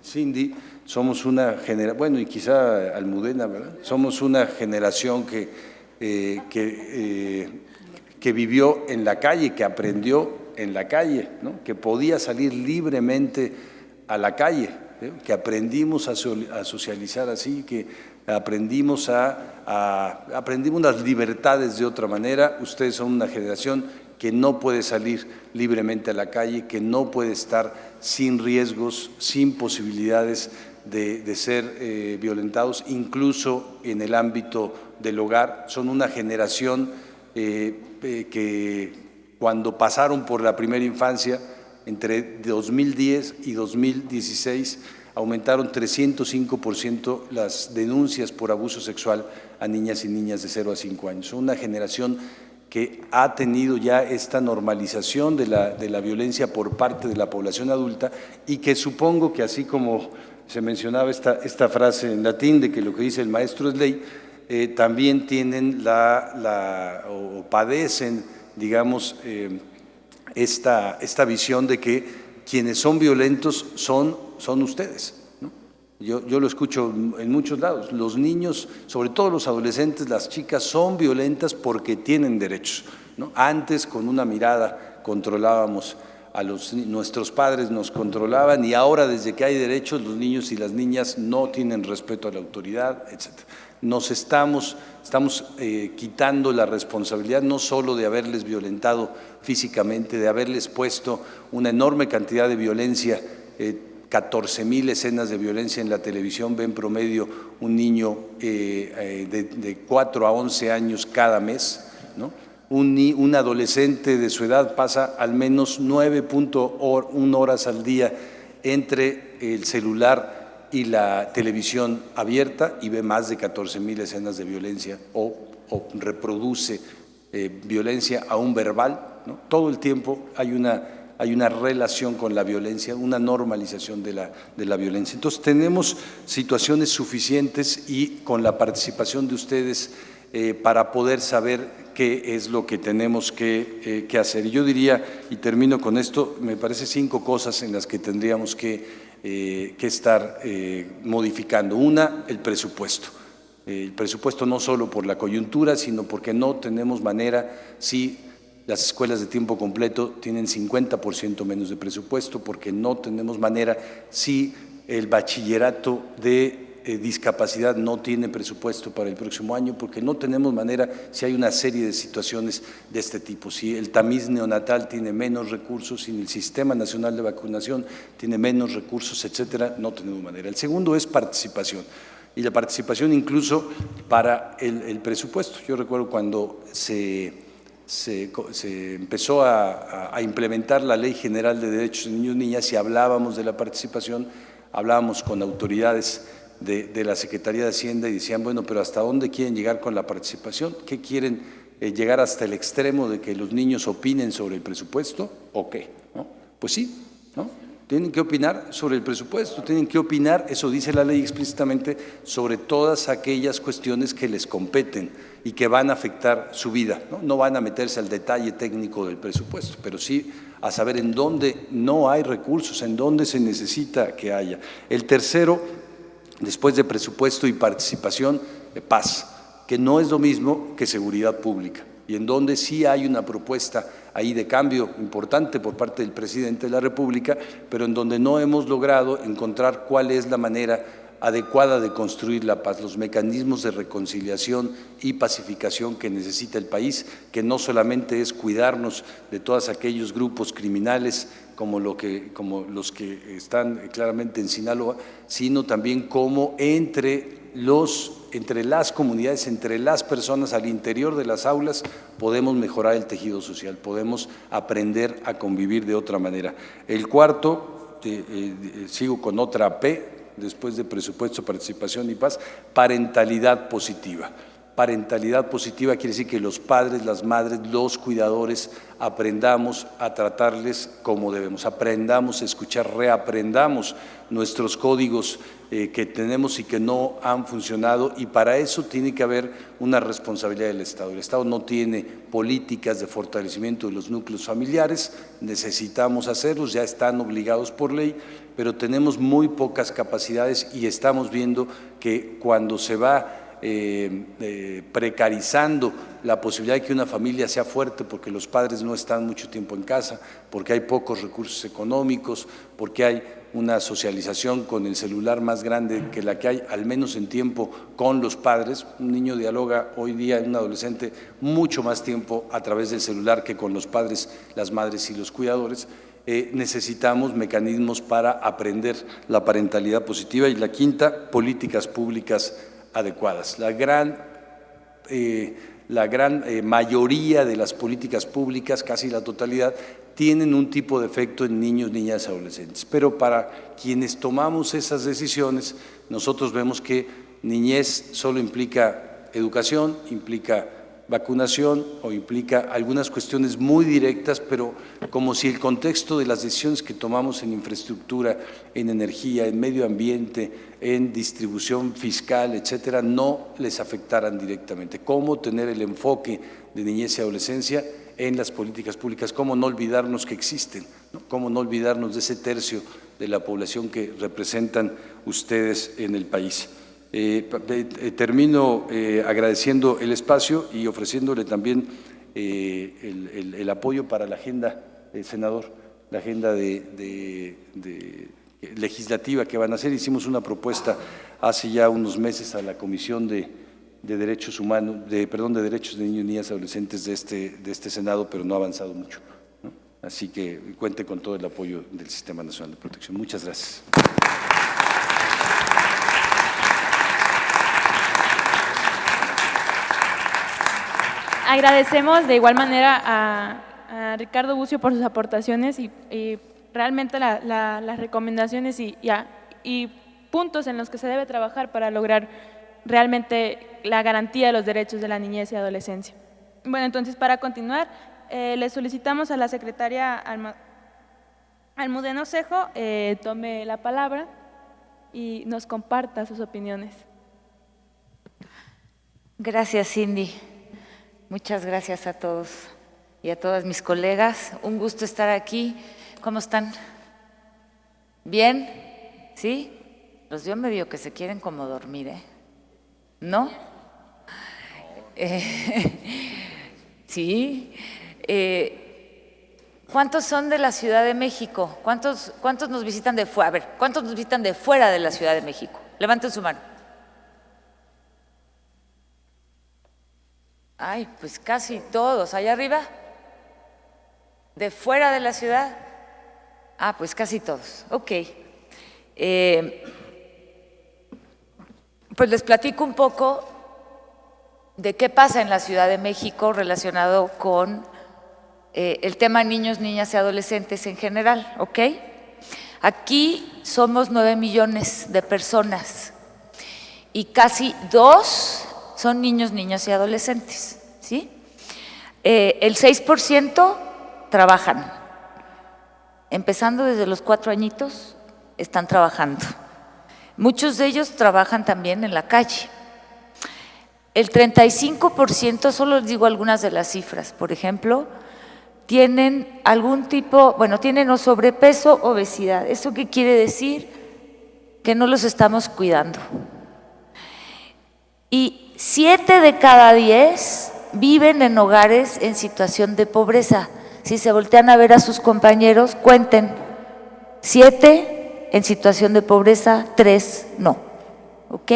Cindy, somos una generación, bueno, y quizá Almudena, ¿verdad? Somos una generación que vivió en la calle, que aprendió en la calle, ¿no? Que podía salir libremente a la calle, ¿eh? Que aprendimos a socializar así, que aprendimos aprendimos las libertades de otra manera. Ustedes son una generación que no puede salir libremente a la calle, que no puede estar sin riesgos, sin posibilidades de ser violentados, incluso en el ámbito del hogar. Son una generación que cuando pasaron por la primera infancia, entre 2010 y 2016, aumentaron 305% las denuncias por abuso sexual a niñas y niñas de 0 a 5 años. Son una generación que ha tenido ya esta normalización de la violencia por parte de la población adulta y que supongo que, así como se mencionaba esta frase en latín de que lo que dice el maestro es ley, también tienen o padecen, digamos, esta visión de que quienes son violentos son ustedes, ¿no? Yo lo escucho en muchos lados. Los niños, sobre todo los adolescentes, las chicas, son violentas porque tienen derechos, ¿no? Antes, con una mirada, controlábamos nuestros padres nos controlaban, y ahora, desde que hay derechos, los niños y las niñas no tienen respeto a la autoridad, etc. Nos estamos quitando la responsabilidad no solo de haberles violentado físicamente, de haberles puesto una enorme cantidad de violencia, 14,000 escenas de violencia en la televisión, ve en promedio un niño de 4 a 11 años cada mes, ¿no? Un adolescente de su edad pasa al menos 9.1 horas al día entre el celular y la televisión abierta y ve más de 14,000 escenas de violencia o reproduce violencia aún verbal, ¿no? Todo el tiempo hay una relación con la violencia, una normalización de la violencia. Entonces tenemos situaciones suficientes, y con la participación de ustedes para poder saber qué es lo que tenemos que hacer. Y yo diría, y termino con esto, me parece 5 cosas en las que tendríamos que estar modificando. Una, el presupuesto. El presupuesto no solo por la coyuntura, sino porque no tenemos manera, si las escuelas de tiempo completo tienen 50% menos de presupuesto, porque no tenemos manera, si el bachillerato de discapacidad no tiene presupuesto para el próximo año, porque no tenemos manera, si hay una serie de situaciones de este tipo. Si el tamiz neonatal tiene menos recursos, si el Sistema Nacional de Vacunación tiene menos recursos, etcétera, no tenemos manera. El segundo es participación, y la participación incluso para el presupuesto. Yo recuerdo cuando se empezó a implementar la Ley General de Derechos de Niños y Niñas, y hablábamos de la participación, hablábamos con autoridades de la Secretaría de Hacienda y decían, bueno, pero ¿hasta dónde quieren llegar con la participación? ¿Qué quieren, llegar hasta el extremo de que los niños opinen sobre el presupuesto o qué? ¿No? Pues sí, ¿no? Tienen que opinar sobre el presupuesto, tienen que opinar, eso dice la ley explícitamente, sobre todas aquellas cuestiones que les competen y que van a afectar su vida. No van a meterse al detalle técnico del presupuesto, pero sí a saber en dónde no hay recursos, en dónde se necesita que haya. El tercero, después de presupuesto y participación, paz, que no es lo mismo que seguridad pública, y en donde sí hay una propuesta ahí de cambio importante por parte del presidente de la República, pero en donde no hemos logrado encontrar cuál es la manera adecuada de construir la paz, los mecanismos de reconciliación y pacificación que necesita el país, que no solamente es cuidarnos de todos aquellos grupos criminales como los que están claramente en Sinaloa, sino también como entre las comunidades, entre las personas al interior de las aulas, podemos mejorar el tejido social, podemos aprender a convivir de otra manera. El cuarto, sigo con otra P, después de presupuesto, participación y paz, parentalidad positiva. Parentalidad positiva quiere decir que los padres, las madres, los cuidadores aprendamos a tratarles como debemos, aprendamos a escuchar, reaprendamos nuestros códigos que tenemos y que no han funcionado, y para eso tiene que haber una responsabilidad del Estado. El Estado no tiene políticas de fortalecimiento de los núcleos familiares, necesitamos hacerlos, ya están obligados por ley, pero tenemos muy pocas capacidades y estamos viendo que cuando se va precarizando la posibilidad de que una familia sea fuerte porque los padres no están mucho tiempo en casa, porque hay pocos recursos económicos, porque hay una socialización con el celular más grande que la que hay, al menos en tiempo, con los padres. Un niño dialoga hoy día, un adolescente, mucho más tiempo a través del celular que con los padres, las madres y los cuidadores. Necesitamos mecanismos para aprender la parentalidad positiva. Y la quinta, políticas públicas adecuadas. La gran mayoría de las políticas públicas, casi la totalidad, tienen un tipo de efecto en niños, niñas y adolescentes. Pero para quienes tomamos esas decisiones, nosotros vemos que niñez solo implica educación, implica vacunación o implica algunas cuestiones muy directas, pero como si el contexto de las decisiones que tomamos en infraestructura, en energía, en medio ambiente, en distribución fiscal, etcétera, no les afectaran directamente. ¿Cómo tener el enfoque de niñez y adolescencia en las políticas públicas? ¿Cómo no olvidarnos que existen? ¿Cómo no olvidarnos de ese tercio de la población que representan ustedes en el país? Termino agradeciendo el espacio y ofreciéndole también el apoyo para la agenda, senador, la agenda legislativa que van a hacer. Hicimos una propuesta hace ya unos meses a la Comisión de Derechos Humanos, de Derechos de Niños, Niñas y Adolescentes de este Senado, pero no ha avanzado mucho, ¿no? Así que cuente con todo el apoyo del Sistema Nacional de Protección. Muchas gracias. Agradecemos de igual manera a Ricardo Bucio por sus aportaciones y realmente las recomendaciones y puntos en los que se debe trabajar para lograr realmente la garantía de los derechos de la niñez y adolescencia. Bueno, entonces para continuar, le solicitamos a la secretaria Almudena Osejo tome la palabra y nos comparta sus opiniones. Gracias, Cindy. Muchas gracias a todos y a todas mis colegas. Un gusto estar aquí. ¿Cómo están? ¿Bien? ¿Sí? Los veo medio que se quieren como dormir, ¿eh? ¿No? Sí. ¿Cuántos son de la Ciudad de México? ¿Cuántos nos visitan de fuera? A ver, ¿cuántos nos visitan de fuera de la Ciudad de México? Levanten su mano. Ay, pues casi todos. ¿Allá arriba? ¿De fuera de la ciudad? Ah, pues casi todos. Ok. Pues les platico un poco de qué pasa en la Ciudad de México relacionado con el tema niños, niñas y adolescentes en general, ¿ok? Aquí somos 9 millones de personas y casi 2 son niños, niñas y adolescentes, ¿sí? El 6% trabajan, empezando desde los 4 añitos, están trabajando. Muchos de ellos trabajan también en la calle. El 35%, solo les digo algunas de las cifras, por ejemplo, tienen algún tipo, tienen o sobrepeso o obesidad. ¿Eso qué quiere decir? Que no los estamos cuidando. Y 7 de cada 10 viven en hogares en situación de pobreza. Si se voltean a ver a sus compañeros, cuenten, 7 en situación de pobreza, 3 no, ¿ok?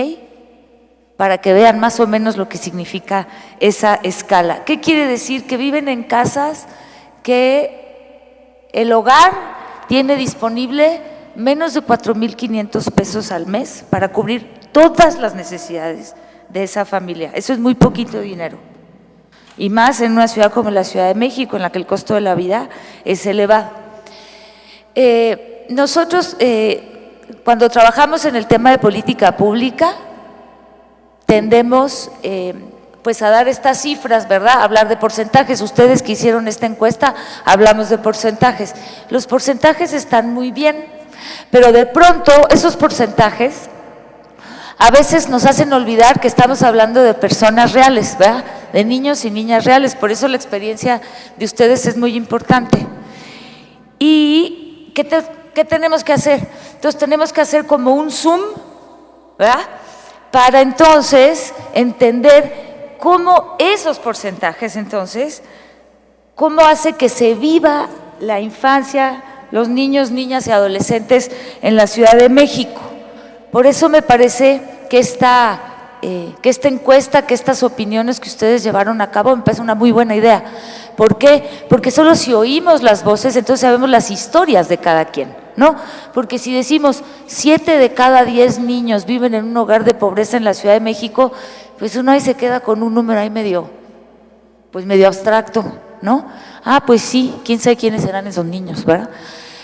Para que vean más o menos lo que significa esa escala. ¿Qué quiere decir? Que viven en casas que el hogar tiene disponible menos de 4,500 pesos al mes para cubrir todas las necesidades de esa familia. Eso es muy poquito dinero. Y más en una ciudad como la Ciudad de México, en la que el costo de la vida es elevado. Nosotros, cuando trabajamos en el tema de política pública, tendemos pues a dar estas cifras, ¿verdad? Hablar de porcentajes. Ustedes que hicieron esta encuesta, hablamos de porcentajes. Los porcentajes están muy bien, pero de pronto esos porcentajes a veces nos hacen olvidar que estamos hablando de personas reales, ¿verdad? De niños y niñas reales. Por eso la experiencia de ustedes es muy importante. ¿Y qué tenemos que hacer? Entonces tenemos que hacer como un zoom, ¿verdad? Para entonces entender cómo esos porcentajes, entonces, cómo hace que se viva la infancia, los niños, niñas y adolescentes en la Ciudad de México. Por eso me parece que esta encuesta, que estas opiniones que ustedes llevaron a cabo me parece una muy buena idea. ¿Por qué? Porque solo si oímos las voces, entonces sabemos las historias de cada quien, ¿no? Porque si decimos 7 de cada 10 niños viven en un hogar de pobreza en la Ciudad de México, pues uno ahí se queda con un número ahí medio abstracto, ¿no? Ah, pues sí, quién sabe quiénes serán esos niños, ¿verdad?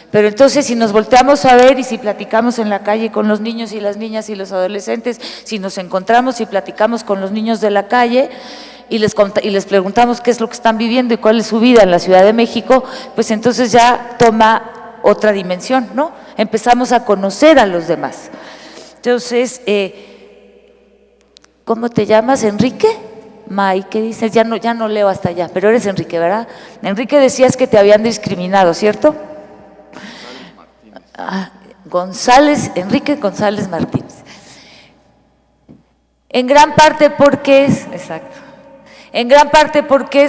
Pero entonces si nos volteamos a ver y si platicamos en la calle con los niños y las niñas y los adolescentes, si nos encontramos y platicamos con los niños de la calle y les preguntamos qué es lo que están viviendo y cuál es su vida en la Ciudad de México, pues entonces ya toma otra dimensión, ¿no? Empezamos a conocer a los demás. Entonces, ¿cómo te llamas? ¿Enrique? May, ¿qué dices? Ya no leo hasta allá, pero eres Enrique, ¿verdad? Enrique, decías que te habían discriminado, ¿cierto? Enrique González Martínez. En gran parte porque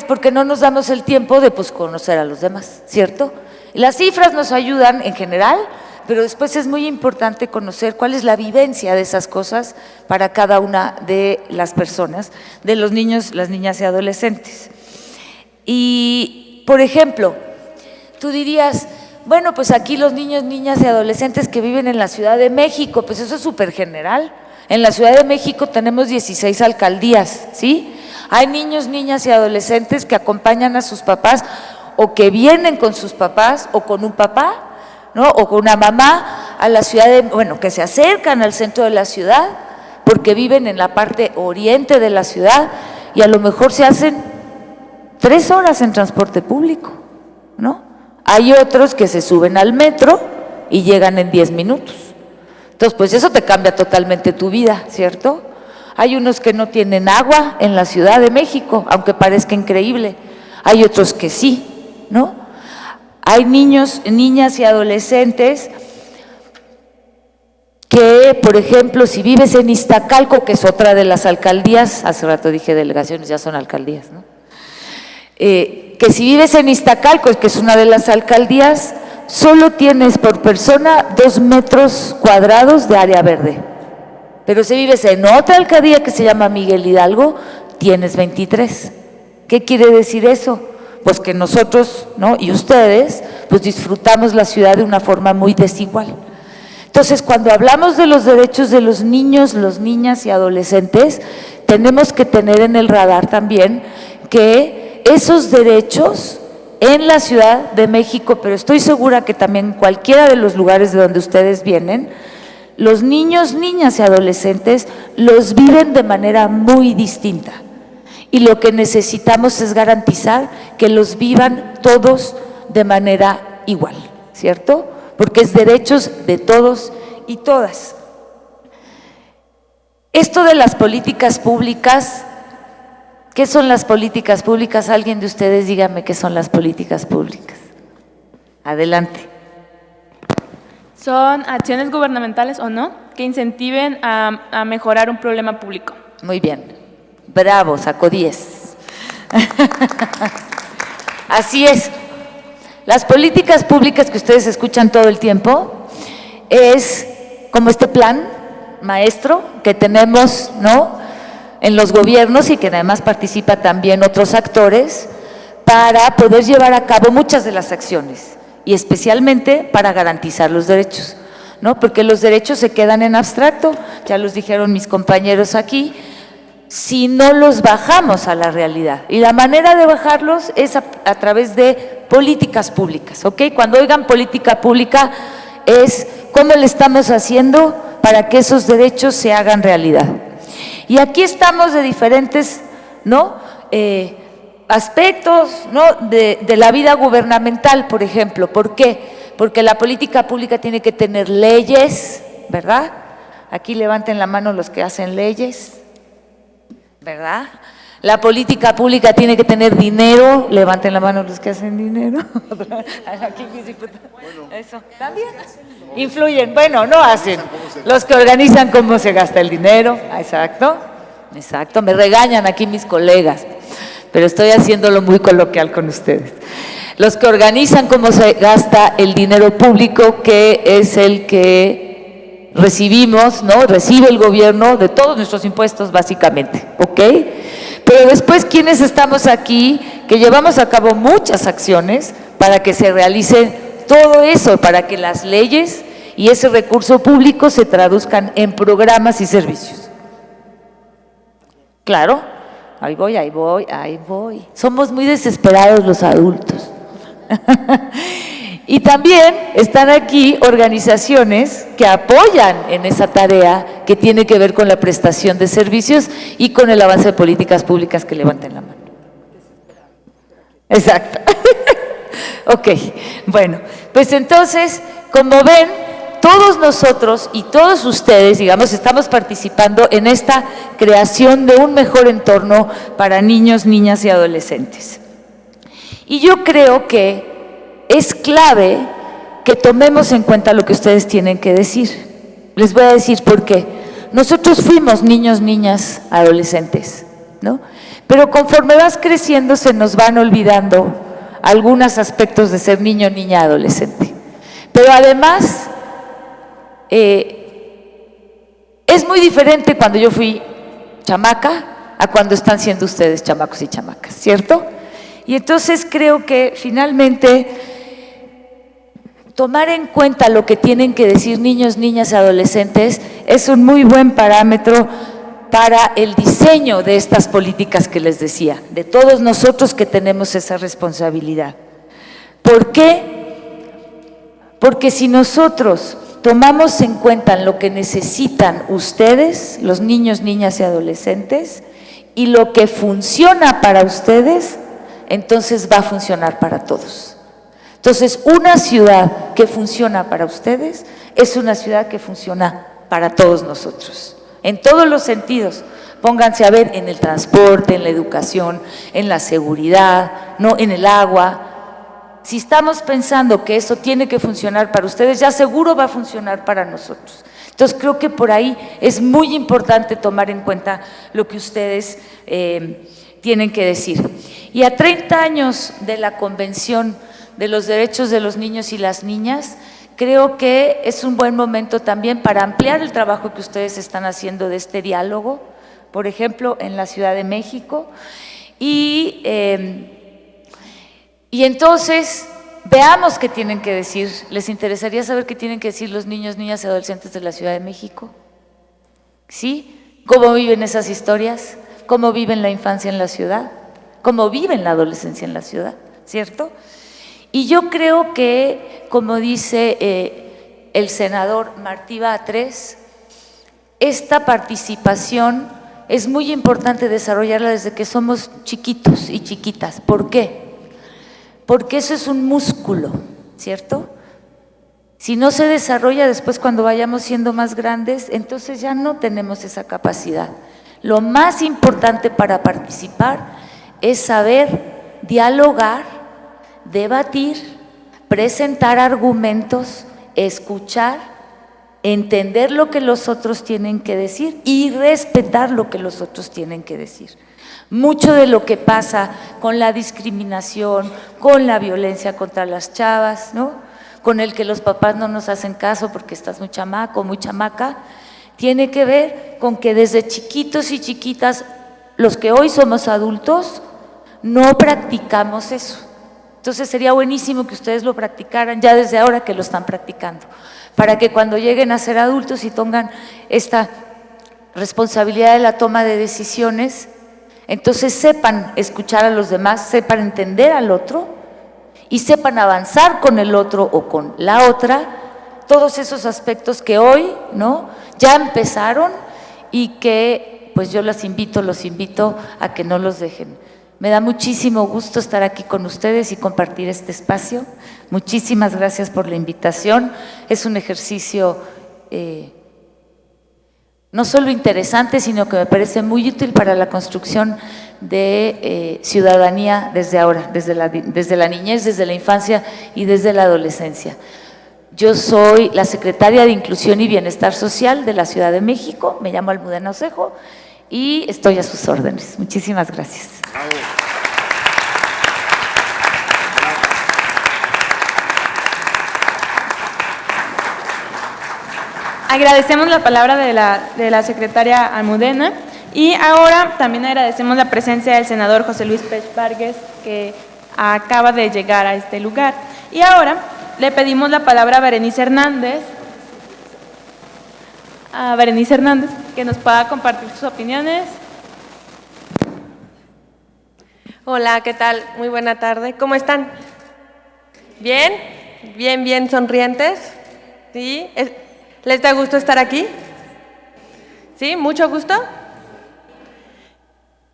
porque no nos damos el tiempo de conocer a los demás, ¿cierto? Las cifras nos ayudan en general, pero después es muy importante conocer cuál es la vivencia de esas cosas para cada una de las personas, de los niños, las niñas y adolescentes. Y, por ejemplo, tú dirías, bueno, pues aquí los niños, niñas y adolescentes que viven en la Ciudad de México, pues eso es súper general. En la Ciudad de México tenemos 16 alcaldías, ¿sí? Hay niños, niñas y adolescentes que acompañan a sus papás o que vienen con sus papás o con un papá, ¿no? O con una mamá a la ciudad que se acercan al centro de la ciudad porque viven en la parte oriente de la ciudad y a lo mejor se hacen 3 horas en transporte público, ¿no? Hay otros que se suben al metro y llegan en 10 minutos. Entonces, pues eso te cambia totalmente tu vida, ¿cierto? Hay unos que no tienen agua en la Ciudad de México, aunque parezca increíble. Hay otros que sí, ¿no? Hay niños, niñas y adolescentes que, por ejemplo, si vives en Iztacalco, que es otra de las alcaldías, hace rato dije delegaciones, ya son alcaldías, ¿no? Que si vives en Iztacalco, que es una de las alcaldías, solo tienes por persona 2 metros cuadrados de área verde. Pero si vives en otra alcaldía que se llama Miguel Hidalgo, tienes 23. ¿Qué quiere decir eso? Pues que nosotros, ¿no? Y ustedes, pues disfrutamos la ciudad de una forma muy desigual. Entonces, cuando hablamos de los derechos de los niños, las niñas y adolescentes, tenemos que tener en el radar también que esos derechos en la Ciudad de México, pero estoy segura que también en cualquiera de los lugares de donde ustedes vienen, los niños, niñas y adolescentes los viven de manera muy distinta. Y lo que necesitamos es garantizar que los vivan todos de manera igual, ¿cierto? Porque es derechos de todos y todas. Esto de las políticas públicas, ¿qué son las políticas públicas? Alguien de ustedes dígame qué son las políticas públicas. Adelante. Son acciones gubernamentales o no que incentiven a mejorar un problema público. Muy bien. Bravo, sacó 10. Así es. Las políticas públicas que ustedes escuchan todo el tiempo es como este plan maestro que tenemos, ¿no?, en los gobiernos y que además participa también otros actores para poder llevar a cabo muchas de las acciones y especialmente para garantizar los derechos, ¿no? Porque los derechos se quedan en abstracto, ya los dijeron mis compañeros aquí, si no los bajamos a la realidad. Y la manera de bajarlos es a través de políticas públicas, ¿ok? Cuando oigan política pública es cómo le estamos haciendo para que esos derechos se hagan realidad. Y aquí estamos de diferentes, ¿no?, aspectos, ¿no?, de la vida gubernamental, por ejemplo. ¿Por qué? Porque la política pública tiene que tener leyes, ¿verdad? Aquí levanten la mano los que hacen leyes, ¿verdad? La política pública tiene que tener dinero, levanten la mano los que hacen dinero. Aquí mis diputados. Eso, también influyen, bueno, no hacen. Los que organizan cómo se gasta el dinero, exacto, exacto, me regañan aquí mis colegas, pero estoy haciéndolo muy coloquial con ustedes. Los que organizan cómo se gasta el dinero público, que es el que recibimos, ¿no?, recibe el gobierno de todos nuestros impuestos básicamente, ¿ok? Pero después, ¿quiénes estamos aquí que llevamos a cabo muchas acciones para que se realice todo eso, para que las leyes y ese recurso público se traduzcan en programas y servicios? Claro, ahí voy, ahí voy, ahí voy. Somos muy desesperados los adultos. Y también están aquí organizaciones que apoyan en esa tarea que tiene que ver con la prestación de servicios y con el avance de políticas públicas. Que levanten la mano. Exacto. Ok, bueno, pues entonces, como ven, todos nosotros y todos ustedes, digamos, estamos participando en esta creación de un mejor entorno para niños, niñas y adolescentes. Y yo creo que es clave que tomemos en cuenta lo que ustedes tienen que decir. Les voy a decir por qué. Nosotros fuimos niños, niñas, adolescentes, ¿no? Pero conforme vas creciendo se nos van olvidando algunos aspectos de ser niño, niña, adolescente. Pero además, es muy diferente cuando yo fui chamaca a cuando están siendo ustedes chamacos y chamacas, ¿cierto? Y entonces creo que finalmente tomar en cuenta lo que tienen que decir niños, niñas y adolescentes es un muy buen parámetro para el diseño de estas políticas que les decía, de todos nosotros que tenemos esa responsabilidad. ¿Por qué? Porque si nosotros tomamos en cuenta lo que necesitan ustedes, los niños, niñas y adolescentes, y lo que funciona para ustedes, entonces va a funcionar para todos. Entonces, una ciudad que funciona para ustedes es una ciudad que funciona para todos nosotros, en todos los sentidos. Pónganse a ver en el transporte, en la educación, en la seguridad, no en el agua. Si estamos pensando que eso tiene que funcionar para ustedes, ya seguro va a funcionar para nosotros. Entonces, creo que por ahí es muy importante tomar en cuenta lo que ustedes tienen que decir. Y a 30 años de la Convención de los Derechos de los Niños y las Niñas, creo que es un buen momento también para ampliar el trabajo que ustedes están haciendo de este diálogo, por ejemplo, en la Ciudad de México. Y entonces, veamos qué tienen que decir. ¿Les interesaría saber qué tienen que decir los niños, niñas y adolescentes de la Ciudad de México? ¿Sí? ¿Cómo viven esas historias? ¿Cómo viven la infancia en la ciudad? ¿Cómo viven la adolescencia en la ciudad? ¿Cierto? Y yo creo que, como dice el senador Martí Batres, esta participación es muy importante desarrollarla desde que somos chiquitos y chiquitas. ¿Por qué? Porque eso es un músculo, ¿cierto? Si no se desarrolla después cuando vayamos siendo más grandes, entonces ya no tenemos esa capacidad. Lo más importante para participar es saber dialogar, debatir, presentar argumentos, escuchar, entender lo que los otros tienen que decir y respetar lo que los otros tienen que decir. Mucho de lo que pasa con la discriminación, con la violencia contra las chavas, ¿no?, con el que los papás no nos hacen caso porque estás muy chamaco, muy chamaca, tiene que ver con que desde chiquitos y chiquitas, los que hoy somos adultos, no practicamos eso. Entonces sería buenísimo que ustedes lo practicaran ya desde ahora que lo están practicando, para que cuando lleguen a ser adultos y tengan esta responsabilidad de la toma de decisiones, entonces sepan escuchar a los demás, sepan entender al otro y sepan avanzar con el otro o con la otra, todos esos aspectos que hoy, ¿no?, ya empezaron y que pues yo los invito a que no los dejen. Me da muchísimo gusto estar aquí con ustedes y compartir este espacio. Muchísimas gracias por la invitación. Es un ejercicio no solo interesante, sino que me parece muy útil para la construcción de ciudadanía desde ahora, desde la niñez, desde la infancia y desde la adolescencia. Yo soy la secretaria de Inclusión y Bienestar Social de la Ciudad de México, me llamo Almudena Osejo y estoy a sus órdenes. Muchísimas gracias. Agradecemos la palabra de la secretaria Almudena y ahora también agradecemos la presencia del senador José Luis Pech Vargas, que acaba de llegar a este lugar. Y ahora le pedimos la palabra a Berenice Hernández, que nos pueda compartir sus opiniones. Hola, ¿qué tal? Muy buena tarde. ¿Cómo están? ¿Bien? ¿Bien sonrientes? ¿Sí? ¿Les da gusto estar aquí? ¿Sí? ¿Mucho gusto?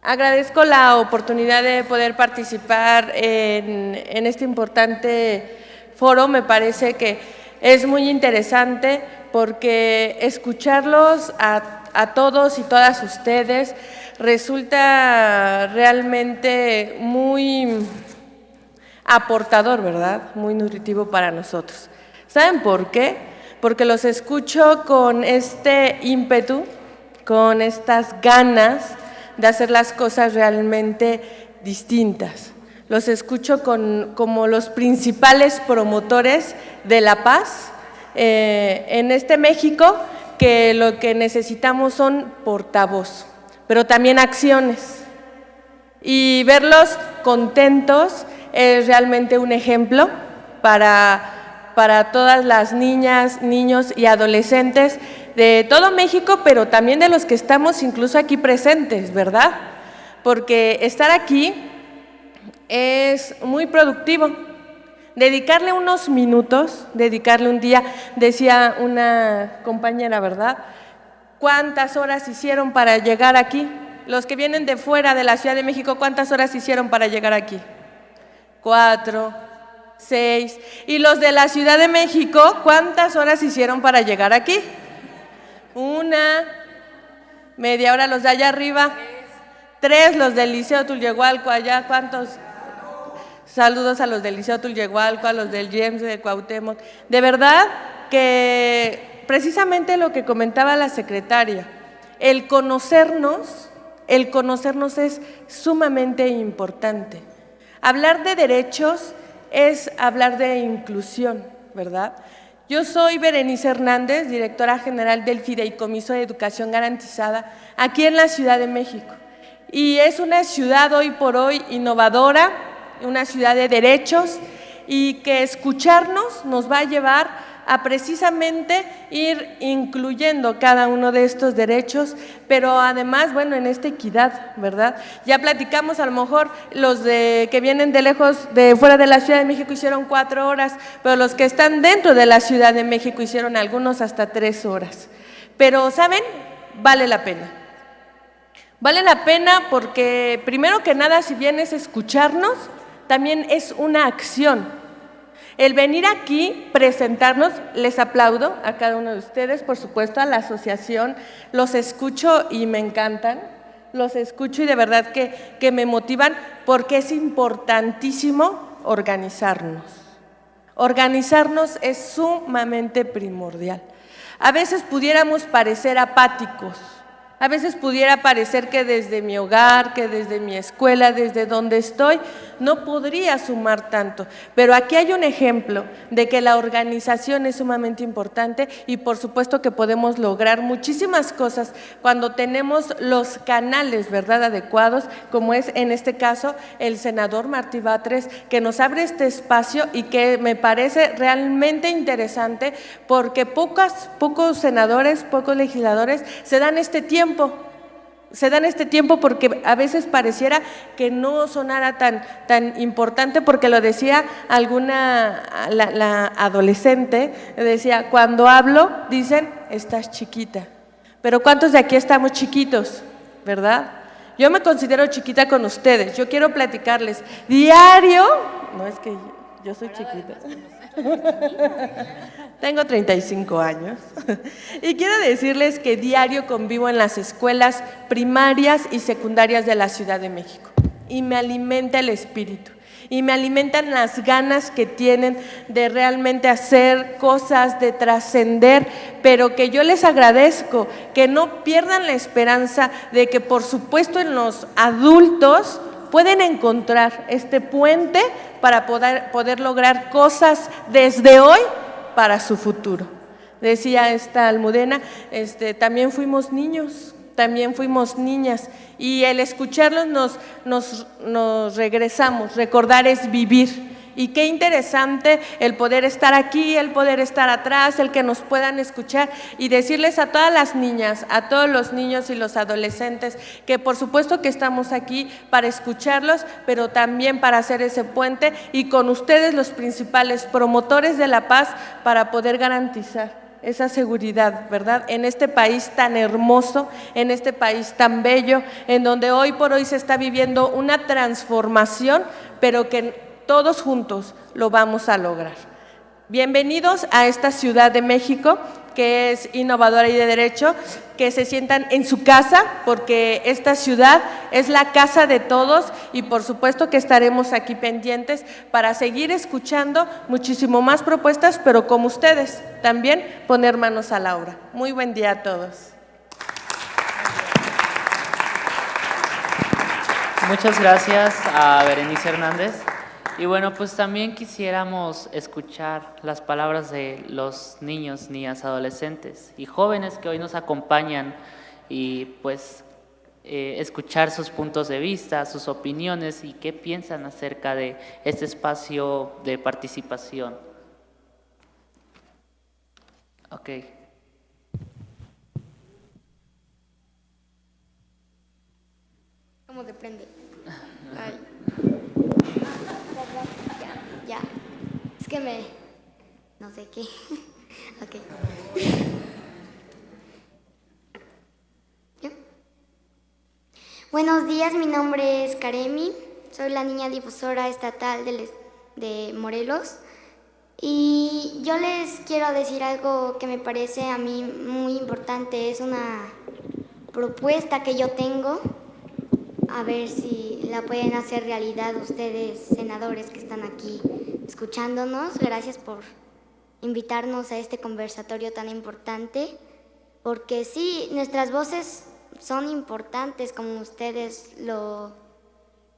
Agradezco la oportunidad de poder participar en este importante foro. Me parece que es muy interesante porque escucharlos a todos y todas ustedes resulta realmente muy aportador, ¿verdad? Muy nutritivo para nosotros. ¿Saben por qué? Porque los escucho con este ímpetu, con estas ganas de hacer las cosas realmente distintas. Los escucho como los principales promotores de la paz en este México, que lo que necesitamos son portavoz, pero también acciones. Y verlos contentos es realmente un ejemplo para todas las niñas, niños y adolescentes de todo México, pero también de los que estamos incluso aquí presentes, ¿verdad? Porque estar aquí es muy productivo. Dedicarle unos minutos, dedicarle un día, decía una compañera, ¿verdad? ¿Cuántas horas hicieron para llegar aquí? Los que vienen de fuera de la Ciudad de México, ¿cuántas horas hicieron para llegar aquí? 4, 6. Y los de la Ciudad de México, ¿cuántas horas hicieron para llegar aquí? 1, media hora. Los de allá arriba, 3. Los del Liceo Tulyehualco, allá, ¿cuántos? Saludos a los del Liceo Tulyehualco, a los del James de Cuauhtémoc. De verdad que precisamente lo que comentaba la secretaria, el conocernos es sumamente importante. Hablar de derechos es hablar de inclusión, ¿verdad? Yo soy Berenice Hernández, directora general del Fideicomiso de Educación Garantizada, aquí en la Ciudad de México. Y es una ciudad hoy por hoy innovadora, una ciudad de derechos, y que escucharnos nos va a llevar a precisamente ir incluyendo cada uno de estos derechos, pero además, bueno, en esta equidad, ¿verdad? Ya platicamos, a lo mejor los que vienen de lejos, de fuera de la Ciudad de México, hicieron 4 horas, pero los que están dentro de la Ciudad de México hicieron algunos hasta 3 horas. Pero, ¿saben? Vale la pena. Vale la pena porque, primero que nada, si bien es escucharnos, también es una acción. El venir aquí, presentarnos, les aplaudo a cada uno de ustedes, por supuesto a la asociación, los escucho y me encantan, los escucho y de verdad que me motivan porque es importantísimo organizarnos. Organizarnos es sumamente primordial. A veces pudiéramos parecer apáticos, a veces pudiera parecer que desde mi hogar, que desde mi escuela, desde donde estoy, no podría sumar tanto. Pero aquí hay un ejemplo de que la organización es sumamente importante y por supuesto que podemos lograr muchísimas cosas cuando tenemos los canales, ¿verdad?, adecuados, como es en este caso el senador Martí Batres, que nos abre este espacio y que me parece realmente interesante porque pocos senadores, pocos legisladores se dan este tiempo. Se dan este tiempo porque a veces pareciera que no sonara tan importante, porque lo decía la adolescente, decía, cuando hablo dicen, estás chiquita. Pero ¿cuántos de aquí estamos chiquitos, verdad? Yo me considero chiquita con ustedes, yo quiero platicarles. Diario, no es que yo soy chiquita. Tengo 35 años y quiero decirles que diario convivo en las escuelas primarias y secundarias de la Ciudad de México y me alimenta el espíritu y me alimentan las ganas que tienen de realmente hacer cosas, de trascender, pero que yo les agradezco que no pierdan la esperanza de que por supuesto en los adultos pueden encontrar este puente para poder lograr cosas desde hoy para su futuro. Decía esta Almudena, también fuimos niños, también fuimos niñas, y el escucharlos nos regresamos. Recordar es vivir. Y qué interesante el poder estar aquí, el poder estar atrás, el que nos puedan escuchar y decirles a todas las niñas, a todos los niños y los adolescentes que por supuesto que estamos aquí para escucharlos, pero también para hacer ese puente y con ustedes los principales promotores de la paz para poder garantizar esa seguridad, ¿verdad? En este país tan hermoso, en este país tan bello, en donde hoy por hoy se está viviendo una transformación, pero que todos juntos lo vamos a lograr. Bienvenidos a esta Ciudad de México, que es innovadora y de derecho, que se sientan en su casa, porque esta ciudad es la casa de todos y por supuesto que estaremos aquí pendientes para seguir escuchando muchísimo más propuestas, pero como ustedes, también poner manos a la obra. Muy buen día a todos. Muchas gracias a Berenice Hernández. Y bueno, pues también quisiéramos escuchar las palabras de los niños, niñas, adolescentes y jóvenes que hoy nos acompañan y pues escuchar sus puntos de vista, sus opiniones y qué piensan acerca de este espacio de participación. Ok. ¿Cómo te prende? Ay. Ya. Es que no sé qué. Ok. ¿Ya? Buenos días, mi nombre es Karemi. Soy la niña difusora estatal de Morelos. Y yo les quiero decir algo que me parece a mí muy importante. Es una propuesta que yo tengo. A ver si la pueden hacer realidad ustedes, senadores que están aquí escuchándonos. Gracias por invitarnos a este conversatorio tan importante, porque sí, nuestras voces son importantes, como ustedes lo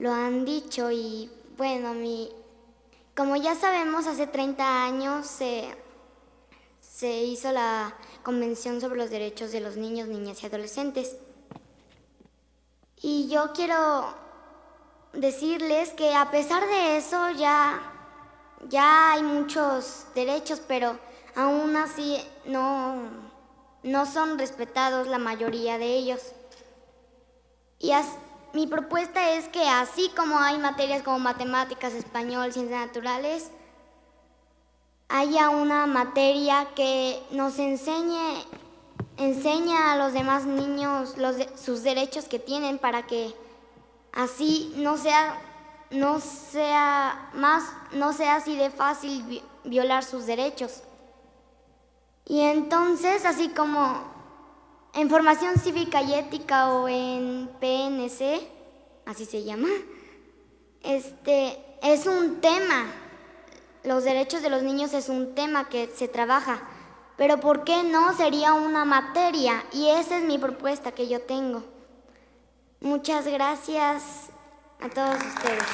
han dicho. Y bueno, como ya sabemos, hace 30 años se hizo la Convención sobre los Derechos de los Niños, Niñas y Adolescentes. Y yo quiero decirles que a pesar de eso ya hay muchos derechos, pero aún así no son respetados la mayoría de ellos. Y mi propuesta es que así como hay materias como matemáticas, español, ciencias naturales, haya una materia que nos enseña a los demás niños sus derechos que tienen, para que así no sea no sea así de fácil violar sus derechos. Y entonces, así como en formación cívica y ética o en PNC, así se llama, es un tema, los derechos de los niños es un tema que se trabaja, pero ¿por qué no sería una materia? Y esa es mi propuesta que yo tengo. Muchas gracias a todos ustedes.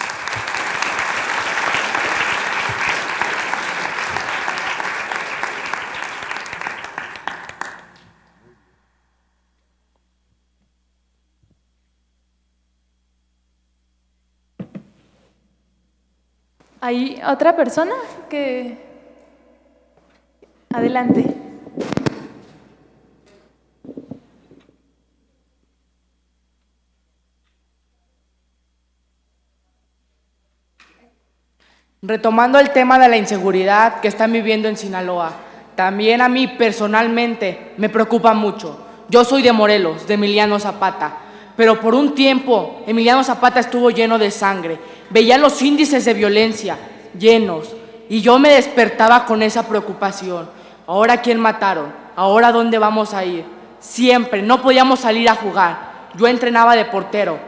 ¿Hay otra persona que...? Adelante. Retomando el tema de la inseguridad que están viviendo en Sinaloa, también a mí personalmente me preocupa mucho. Yo soy de Morelos, de Emiliano Zapata, pero por un tiempo Emiliano Zapata estuvo lleno de sangre. Veía los índices de violencia llenos y yo me despertaba con esa preocupación. ¿Ahora quién mataron? ¿Ahora dónde vamos a ir? Siempre, no podíamos salir a jugar. Yo entrenaba de portero,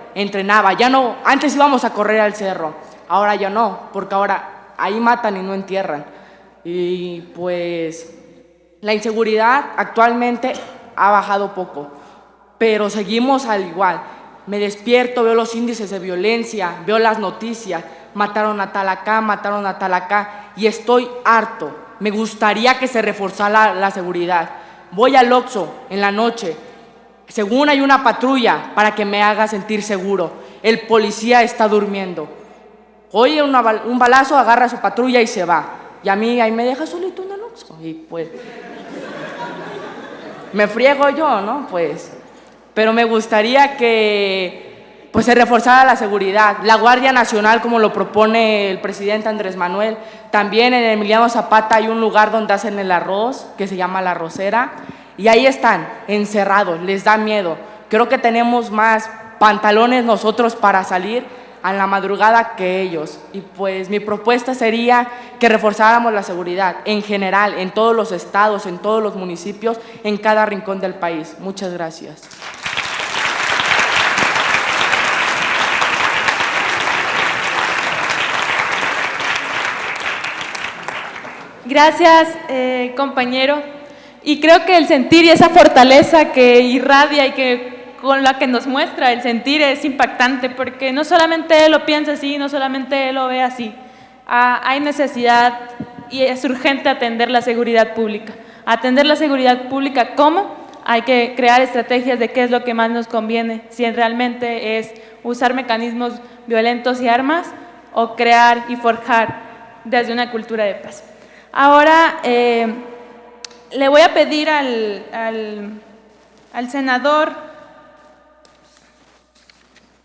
ya no, antes íbamos a correr al cerro, ahora ya no, porque ahora ahí matan y no entierran. Y pues la inseguridad actualmente ha bajado poco, pero seguimos al igual. Me despierto, veo los índices de violencia, veo las noticias, mataron a tal acá, y estoy harto. Me gustaría que se reforzara la seguridad. Voy al Oxxo en la noche, según hay una patrulla para que me haga sentir seguro. El policía está durmiendo. Oye un balazo, agarra su patrulla y se va. Y a mí ahí me deja solito en el Oxxo. Y pues me friego yo, ¿no? Pues, pero me gustaría que pues se reforzara la seguridad. La Guardia Nacional, como lo propone el presidente Andrés Manuel. También en Emiliano Zapata hay un lugar donde hacen el arroz, que se llama La Arrocera, y ahí están, encerrados, les da miedo. Creo que tenemos más pantalones nosotros para salir a la madrugada que ellos. Y pues mi propuesta sería que reforzáramos la seguridad en general, en todos los estados, en todos los municipios, en cada rincón del país. Muchas gracias. Gracias, compañero. Y creo que el sentir y esa fortaleza que irradia y que con la que nos muestra el sentir es impactante, porque no solamente él lo piensa así, no solamente él lo ve así. Hay necesidad y es urgente atender la seguridad pública. Atender la seguridad pública, ¿cómo? Hay que crear estrategias de qué es lo que más nos conviene, si realmente es usar mecanismos violentos y armas o crear y forjar desde una cultura de paz. Ahora le voy a pedir al senador,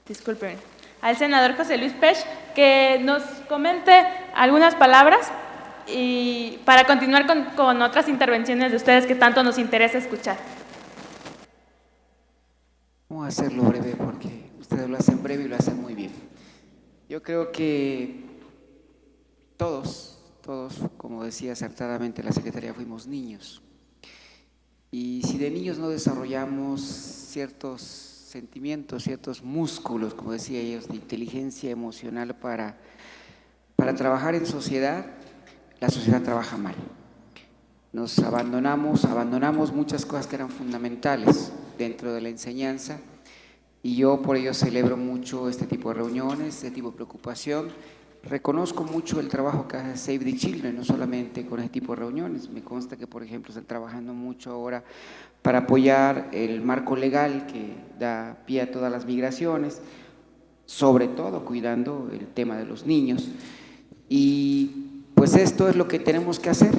disculpen, al senador José Luis Pech que nos comente algunas palabras y para continuar con otras intervenciones de ustedes que tanto nos interesa escuchar. Vamos a hacerlo breve porque ustedes lo hacen breve y lo hacen muy bien. Yo creo que todos, como decía acertadamente la Secretaría, fuimos niños. Y si de niños no desarrollamos ciertos sentimientos, ciertos músculos, como decía ellos, de inteligencia emocional para trabajar en sociedad, la sociedad trabaja mal. Nos abandonamos muchas cosas que eran fundamentales dentro de la enseñanza, y yo por ello celebro mucho este tipo de reuniones, este tipo de preocupación. Reconozco mucho el trabajo que hace Save the Children, no solamente con este tipo de reuniones. Me consta que, por ejemplo, están trabajando mucho ahora para apoyar el marco legal que da pie a todas las migraciones, sobre todo cuidando el tema de los niños. Y pues esto es lo que tenemos que hacer.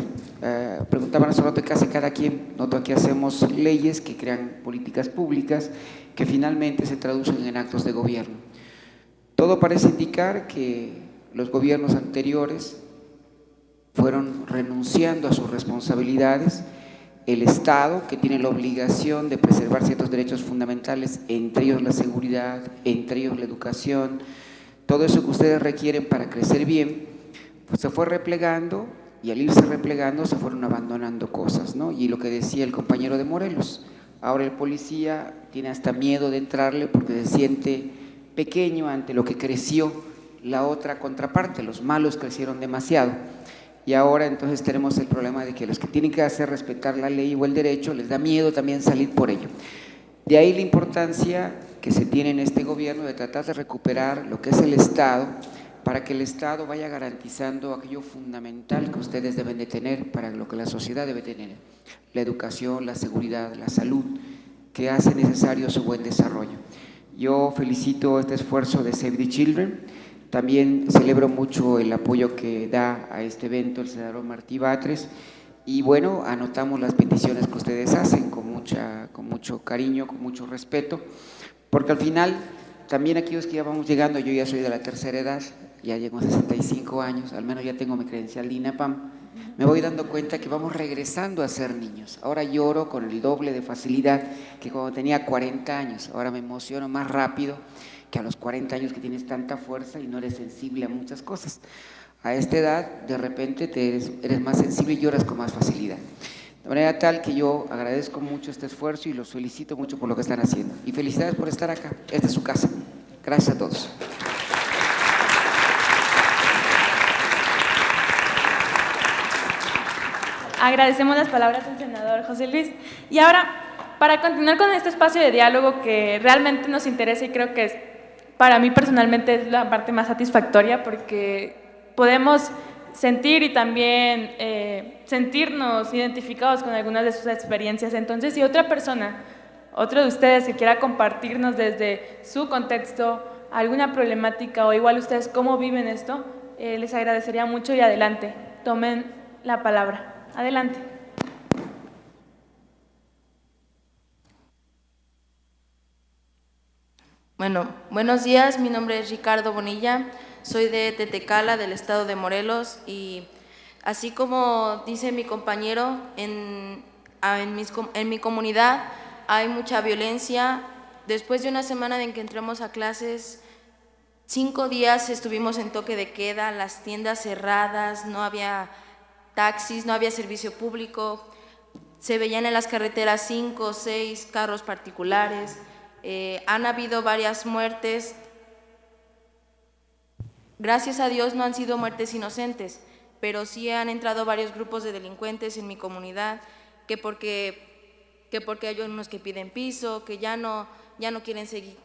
Preguntaban hace rato qué hace cada quien. Nosotros aquí hacemos leyes que crean políticas públicas que finalmente se traducen en actos de gobierno. Todo parece indicar que los gobiernos anteriores fueron renunciando a sus responsabilidades. El Estado, que tiene la obligación de preservar ciertos derechos fundamentales, entre ellos la seguridad, entre ellos la educación, todo eso que ustedes requieren para crecer bien, pues se fue replegando, y al irse replegando se fueron abandonando cosas, ¿no? Y lo que decía el compañero de Morelos, ahora el policía tiene hasta miedo de entrarle porque se siente pequeño ante lo que creció la otra contraparte, los malos crecieron demasiado. Y ahora entonces tenemos el problema de que los que tienen que hacer respetar la ley o el derecho les da miedo también salir por ello. De ahí la importancia que se tiene en este gobierno de tratar de recuperar lo que es el Estado, para que el Estado vaya garantizando aquello fundamental que ustedes deben de tener para lo que la sociedad debe tener: la educación, la seguridad, la salud, que hace necesario su buen desarrollo. Yo felicito este esfuerzo de Save the Children, también celebro mucho el apoyo que da a este evento el senador Martí Batres, y bueno, anotamos las peticiones que ustedes hacen con mucho cariño, con mucho respeto, porque al final también aquellos que ya vamos llegando, yo ya soy de la tercera edad, ya llego a 65 años, al menos ya tengo mi credencial de INAPAM, me voy dando cuenta que vamos regresando a ser niños. Ahora lloro con el doble de facilidad que cuando tenía 40 años, ahora me emociono más rápido que a los 40 años que tienes tanta fuerza y no eres sensible a muchas cosas. A esta edad, de repente, eres más sensible y lloras con más facilidad. De manera tal que yo agradezco mucho este esfuerzo y los felicito mucho por lo que están haciendo. Y felicidades por estar acá. Esta es su casa. Gracias a todos. Agradecemos las palabras del senador José Luis. Y ahora, para continuar con este espacio de diálogo que realmente nos interesa y creo que para mí personalmente es la parte más satisfactoria, porque podemos sentir y también sentirnos identificados con algunas de sus experiencias. Entonces, si otra persona, otro de ustedes que quiera compartirnos desde su contexto alguna problemática o igual ustedes cómo viven esto, les agradecería mucho y adelante, tomen la palabra. Adelante. Bueno, buenos días, mi nombre es Ricardo Bonilla, soy de Tetecala, del estado de Morelos, y así como dice mi compañero, en mi comunidad hay mucha violencia. Después de una semana en que entramos a clases, 5 días estuvimos en toque de queda, las tiendas cerradas, no había taxis, no había servicio público, se veían en las carreteras 5 o 6 carros particulares. Han habido varias muertes. Gracias a Dios no han sido muertes inocentes, pero sí han entrado varios grupos de delincuentes en mi comunidad, que porque hay unos que piden piso, que ya no quieren seguir.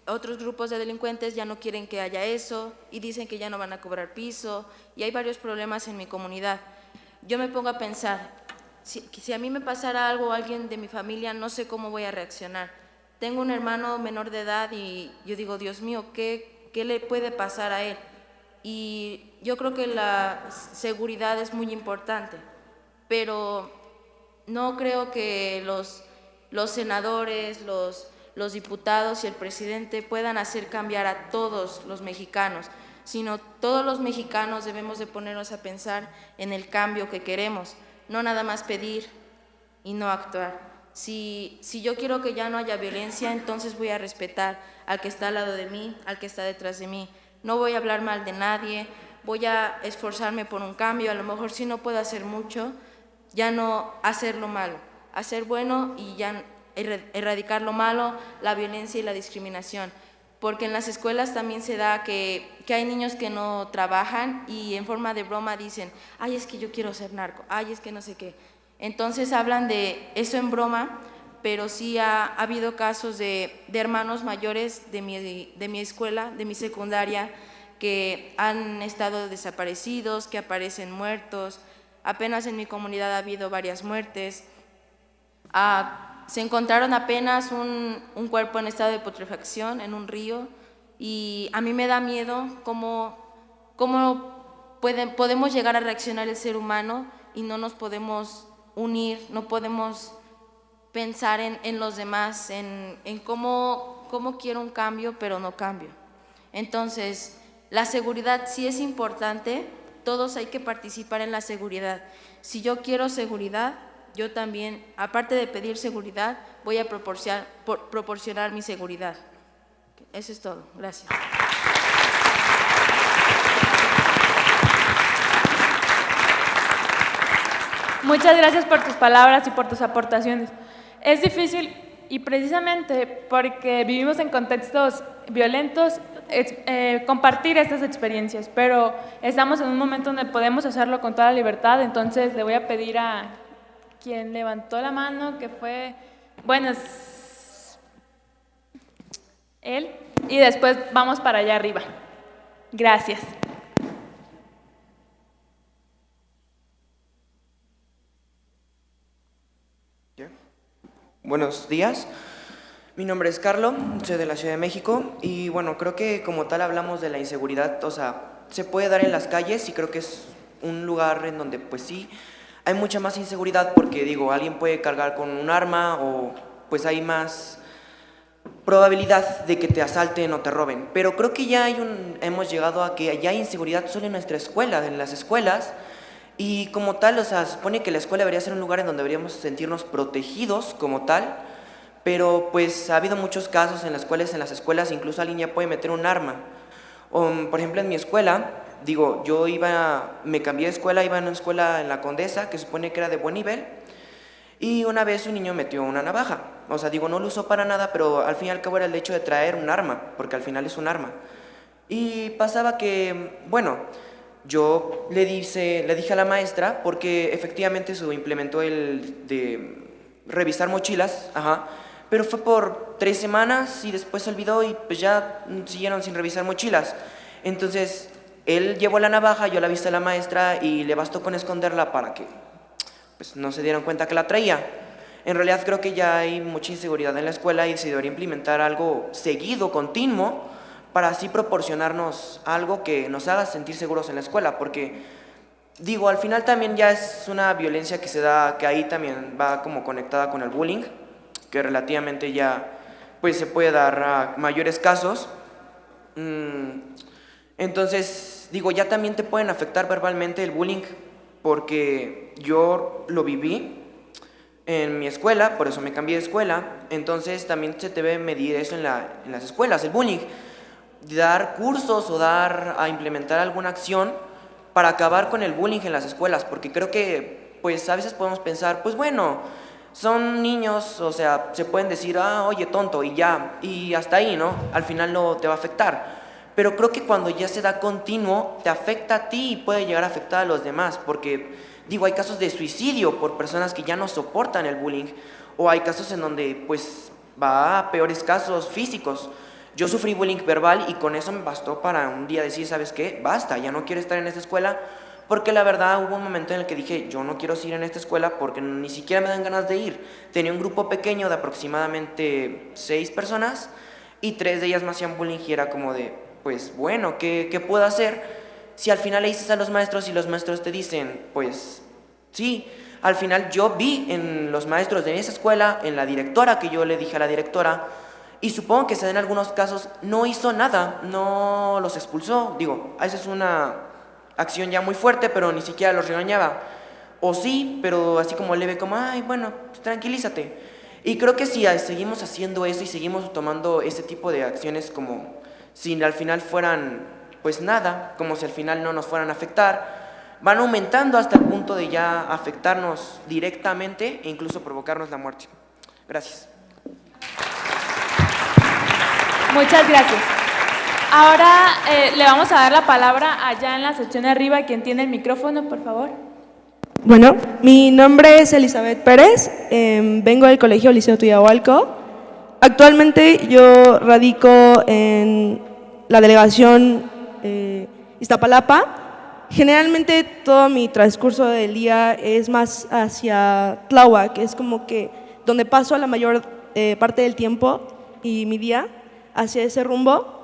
Otros grupos de delincuentes ya no quieren que haya eso y dicen que ya no van a cobrar piso, y hay varios problemas en mi comunidad. Yo me pongo a pensar, si a mí me pasara algo a alguien de mi familia, no sé cómo voy a reaccionar. Tengo un hermano menor de edad y yo digo, Dios mío, ¿qué le puede pasar a él? Y yo creo que la seguridad es muy importante, pero no creo que los senadores, los diputados y el presidente puedan hacer cambiar a todos los mexicanos, sino todos los mexicanos debemos de ponernos a pensar en el cambio que queremos, no nada más pedir y no actuar. Si yo quiero que ya no haya violencia, entonces voy a respetar al que está al lado de mí, al que está detrás de mí. No voy a hablar mal de nadie, voy a esforzarme por un cambio. A lo mejor si no puedo hacer mucho, ya no hacer lo malo, hacer bueno y ya erradicar lo malo, la violencia y la discriminación. Porque en las escuelas también se da que hay niños que no trabajan y en forma de broma dicen, ay, es que yo quiero ser narco, ay, es que no sé qué. Entonces hablan de eso en broma, pero sí ha habido casos de hermanos mayores de mi escuela, de mi secundaria, que han estado desaparecidos, que aparecen muertos. Apenas en mi comunidad ha habido varias muertes. Se encontraron apenas un cuerpo en estado de putrefacción en un río, y a mí me da miedo cómo podemos llegar a reaccionar el ser humano y no nos podemos unir, no podemos pensar en los demás, en cómo quiero un cambio, pero no cambio. Entonces, la seguridad sí es importante, todos hay que participar en la seguridad. Si yo quiero seguridad, yo también, aparte de pedir seguridad, voy a proporcionar mi seguridad. Eso es todo. Gracias. Muchas gracias por tus palabras y por tus aportaciones. Es difícil y precisamente porque vivimos en contextos violentos, compartir estas experiencias, pero estamos en un momento donde podemos hacerlo con toda libertad, entonces le voy a pedir a quien levantó la mano, que fue, bueno, es él, y después vamos para allá arriba. Gracias. Buenos días, mi nombre es Carlo, soy de la Ciudad de México y bueno, creo que como tal hablamos de la inseguridad, o sea, se puede dar en las calles y creo que es un lugar en donde pues sí, hay mucha más inseguridad porque digo, alguien puede cargar con un arma o pues hay más probabilidad de que te asalten o te roben, pero creo que ya hemos llegado a que ya hay inseguridad solo en nuestra escuela, en las escuelas. Y como tal, o sea, supone que la escuela debería ser un lugar en donde deberíamos sentirnos protegidos como tal, pero pues ha habido muchos casos en las escuelas incluso alguien ya puede meter un arma. Por ejemplo, en mi escuela, digo, me cambié de escuela, iba a una escuela en La Condesa, que supone que era de buen nivel, y una vez un niño metió una navaja. O sea, digo, no lo usó para nada, pero al fin y al cabo era el hecho de traer un arma, porque al final es un arma. Y pasaba que, bueno, yo le dije a la maestra, porque efectivamente se implementó el de revisar mochilas, pero fue por 3 semanas y después se olvidó y pues ya siguieron sin revisar mochilas. Entonces, él llevó la navaja, yo la avisé a la maestra y le bastó con esconderla para que pues, no se dieran cuenta que la traía. En realidad creo que ya hay mucha inseguridad en la escuela y se debería implementar algo seguido, continuo, para así proporcionarnos algo que nos haga sentir seguros en la escuela, porque, digo, al final también ya es una violencia que se da, que ahí también va como conectada con el bullying, que relativamente ya, pues se puede dar a mayores casos. Entonces, digo, ya también te pueden afectar verbalmente el bullying, porque yo lo viví en mi escuela, por eso me cambié de escuela, entonces también se debe medir eso en las escuelas, el bullying. Dar cursos o a implementar alguna acción para acabar con el bullying en las escuelas, porque creo que pues a veces podemos pensar, pues bueno, son niños, o sea, se pueden decir, oye, tonto, y ya, y hasta ahí, ¿no? Al final no te va a afectar, pero creo que cuando ya se da continuo, te afecta a ti y puede llegar a afectar a los demás, porque, digo, hay casos de suicidio por personas que ya no soportan el bullying, o hay casos en donde, pues, va a peores casos físicos. Yo sufrí bullying verbal y con eso me bastó para un día decir, ¿sabes qué? Basta, ya no quiero estar en esta escuela, porque la verdad hubo un momento en el que dije, yo no quiero seguir en esta escuela porque ni siquiera me dan ganas de ir. Tenía un grupo pequeño de aproximadamente 6 personas y 3 de ellas me hacían bullying y era como de, pues bueno, ¿qué puedo hacer? Si al final le dices a los maestros y los maestros te dicen, pues sí, al final yo vi en los maestros de esa escuela, en la directora, que yo le dije a la directora, y supongo que se en algunos casos no hizo nada, no los expulsó, digo, esa es una acción ya muy fuerte, pero ni siquiera los regañaba, o sí, pero así como leve, como, ay, bueno, tranquilízate. Y creo que si seguimos haciendo eso y seguimos tomando ese tipo de acciones como si al final fueran, pues nada, como si al final no nos fueran a afectar, van aumentando hasta el punto de ya afectarnos directamente e incluso provocarnos la muerte. Gracias. Muchas gracias. Ahora le vamos a dar la palabra allá en la sección de arriba, quien tiene el micrófono, por favor. Bueno, mi nombre es Elizabeth Pérez, vengo del Colegio Liceo Tuyahualco. Actualmente yo radico en la delegación Iztapalapa. Generalmente todo mi transcurso del día es más hacia Tláhuac, que es como que donde paso la mayor parte del tiempo y mi día hacia ese rumbo.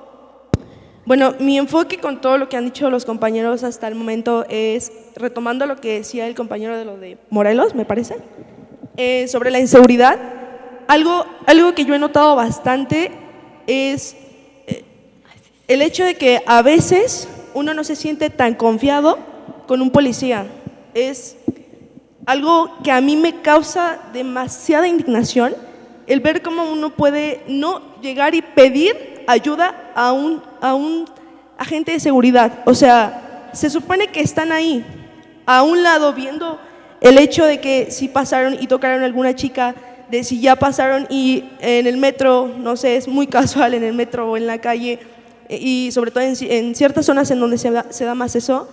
Bueno, mi enfoque con todo lo que han dicho los compañeros hasta el momento es, retomando lo que decía el compañero de lo de Morelos, me parece, sobre la inseguridad. Algo que yo he notado bastante es el hecho de que a veces uno no se siente tan confiado con un policía. Es algo que a mí me causa demasiada indignación, el ver cómo uno puede no llegar y pedir ayuda a agente de seguridad. O sea, se supone que están ahí, a un lado, viendo el hecho de que si pasaron y tocaron a alguna chica, de si ya pasaron y en el metro, no sé, es muy casual en el metro o en la calle, y sobre todo en ciertas zonas en donde se da más eso,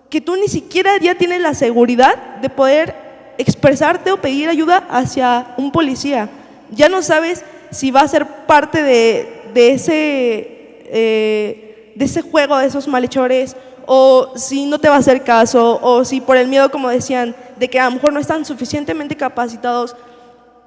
que tú ni siquiera ya tienes la seguridad de poder expresarte o pedir ayuda hacia un policía. Ya no sabes si va a ser parte de ese juego, de esos malhechores, o si no te va a hacer caso, o si por el miedo, como decían, de que a lo mejor no están suficientemente capacitados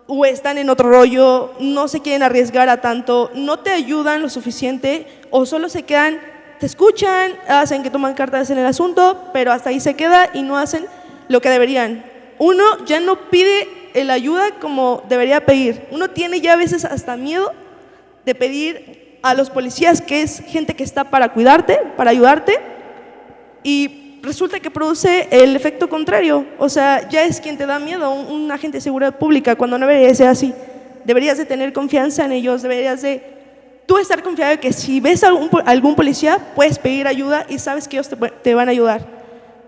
o están en otro rollo, no se quieren arriesgar a tanto, no te ayudan lo suficiente o solo se quedan, te escuchan, hacen que toman cartas en el asunto, pero hasta ahí se queda y no hacen lo que deberían. Uno ya no pide la ayuda como debería pedir. Uno tiene ya a veces hasta miedo de pedir a los policías, que es gente que está para cuidarte, para ayudarte, y resulta que produce el efecto contrario. O sea, ya es quien te da miedo, un agente de seguridad pública, cuando no debería ser así. Deberías de tener confianza en ellos, deberías de tú estar confiado de que si ves a algún policía, puedes pedir ayuda y sabes que ellos te van a ayudar.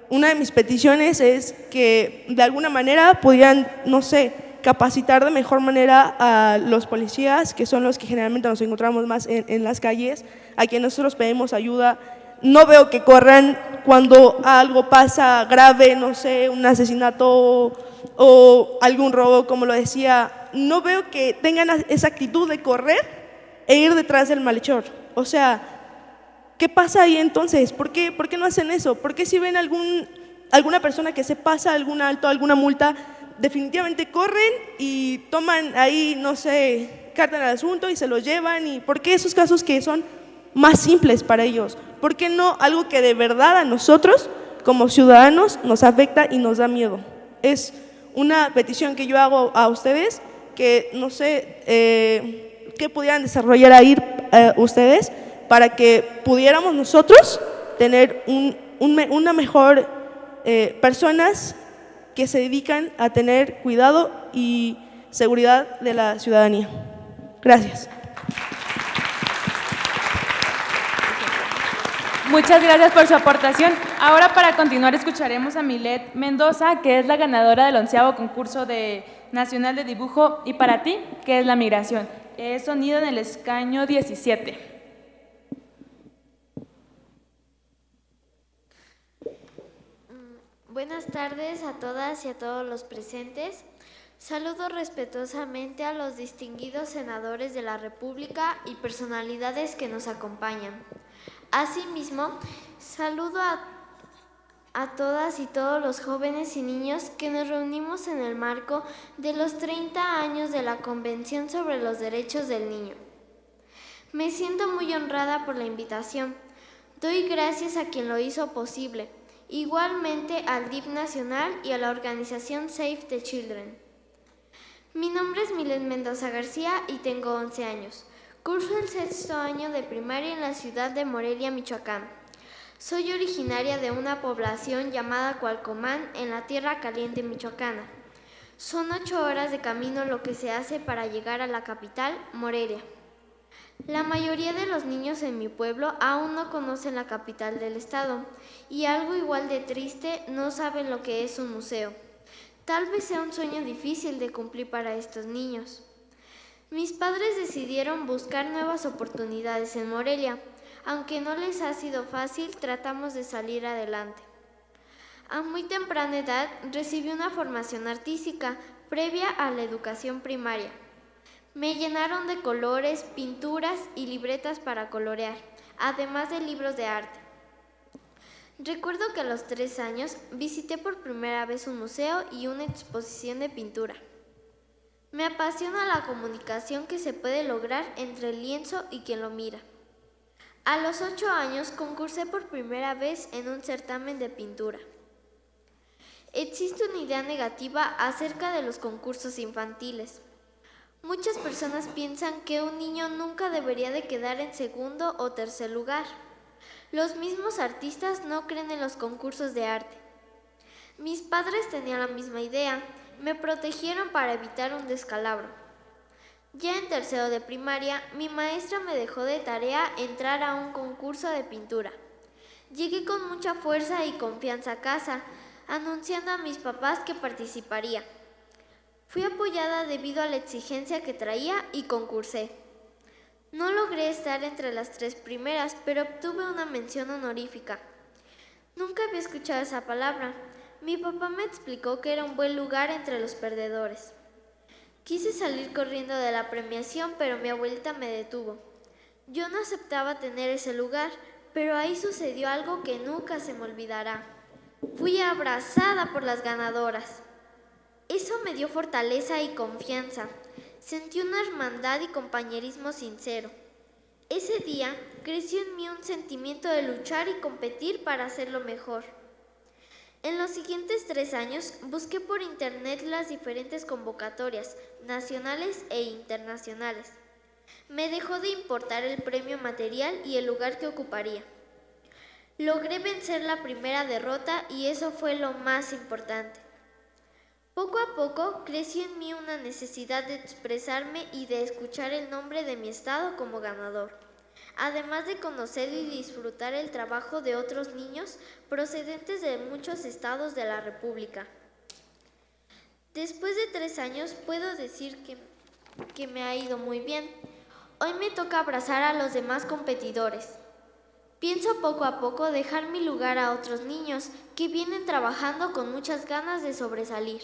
Una de mis peticiones es que de alguna manera pudieran, no sé, capacitar de mejor manera a los policías, que son los que generalmente nos encontramos más en las calles, a quienes nosotros pedimos ayuda. No veo que corran cuando algo pasa grave, no sé, un asesinato o algún robo, como lo decía. No veo que tengan esa actitud de correr e ir detrás del malhechor. O sea, ¿qué pasa ahí entonces? ¿Por qué no hacen eso? ¿Por qué si ven alguna persona que se pasa algún alto, alguna multa, definitivamente corren y toman ahí, no sé, cartan el asunto y se lo llevan? ¿Y por qué esos casos que son más simples para ellos? ¿Por qué no algo que de verdad a nosotros como ciudadanos nos afecta y nos da miedo? Es una petición que yo hago a ustedes, que no sé qué pudieran desarrollar ahí ustedes para que pudiéramos nosotros tener una mejor personas que se dedican a tener cuidado y seguridad de la ciudadanía. Gracias. Muchas gracias por su aportación. Ahora, para continuar, escucharemos a Milet Mendoza, que es la ganadora del 11º concurso nacional de dibujo, y para ti, que es la migración. Es sonido en el escaño 17. Buenas tardes a todas y a todos los presentes. Saludo respetuosamente a los distinguidos senadores de la República y personalidades que nos acompañan. Asimismo, saludo a todas y todos los jóvenes y niños que nos reunimos en el marco de los 30 años de la Convención sobre los Derechos del Niño. Me siento muy honrada por la invitación. Doy gracias a quien lo hizo posible, igualmente al DIF Nacional y a la organización Save the Children. Mi nombre es Milet Mendoza García y tengo 11 años. Curso el 6º año de primaria en la ciudad de Morelia, Michoacán. Soy originaria de una población llamada Cualcomán, en la Tierra Caliente michoacana. Son 8 horas de camino lo que se hace para llegar a la capital, Morelia. La mayoría de los niños en mi pueblo aún no conocen la capital del estado y algo igual de triste, no saben lo que es un museo. Tal vez sea un sueño difícil de cumplir para estos niños. Mis padres decidieron buscar nuevas oportunidades en Morelia. Aunque no les ha sido fácil, tratamos de salir adelante. A muy temprana edad recibí una formación artística previa a la educación primaria. Me llenaron de colores, pinturas y libretas para colorear, además de libros de arte. Recuerdo que a los 3 años visité por primera vez un museo y una exposición de pintura. Me apasiona la comunicación que se puede lograr entre el lienzo y quien lo mira. A los 8 años concursé por primera vez en un certamen de pintura. Existe una idea negativa acerca de los concursos infantiles. Muchas personas piensan que un niño nunca debería de quedar en segundo o tercer lugar. Los mismos artistas no creen en los concursos de arte. Mis padres tenían la misma idea. Me protegieron para evitar un descalabro. Ya en tercero de primaria, mi maestra me dejó de tarea entrar a un concurso de pintura. Llegué con mucha fuerza y confianza a casa, anunciando a mis papás que participaría. Fui apoyada debido a la exigencia que traía y concursé. No logré estar entre las 3 primeras, pero obtuve una mención honorífica. Nunca había escuchado esa palabra. Mi papá me explicó que era un buen lugar entre los perdedores. Quise salir corriendo de la premiación, pero mi abuelita me detuvo. Yo no aceptaba tener ese lugar, pero ahí sucedió algo que nunca se me olvidará. Fui abrazada por las ganadoras. Eso me dio fortaleza y confianza. Sentí una hermandad y compañerismo sincero. Ese día creció en mí un sentimiento de luchar y competir para hacerlo mejor. En los siguientes 3 años busqué por internet las diferentes convocatorias nacionales e internacionales. Me dejó de importar el premio material y el lugar que ocuparía. Logré vencer la primera derrota y eso fue lo más importante. Poco a poco creció en mí una necesidad de expresarme y de escuchar el nombre de mi estado como ganador, además de conocer y disfrutar el trabajo de otros niños procedentes de muchos estados de la República. Después de 3 años puedo decir que me ha ido muy bien. Hoy me toca abrazar a los demás competidores. Pienso poco a poco dejar mi lugar a otros niños que vienen trabajando con muchas ganas de sobresalir.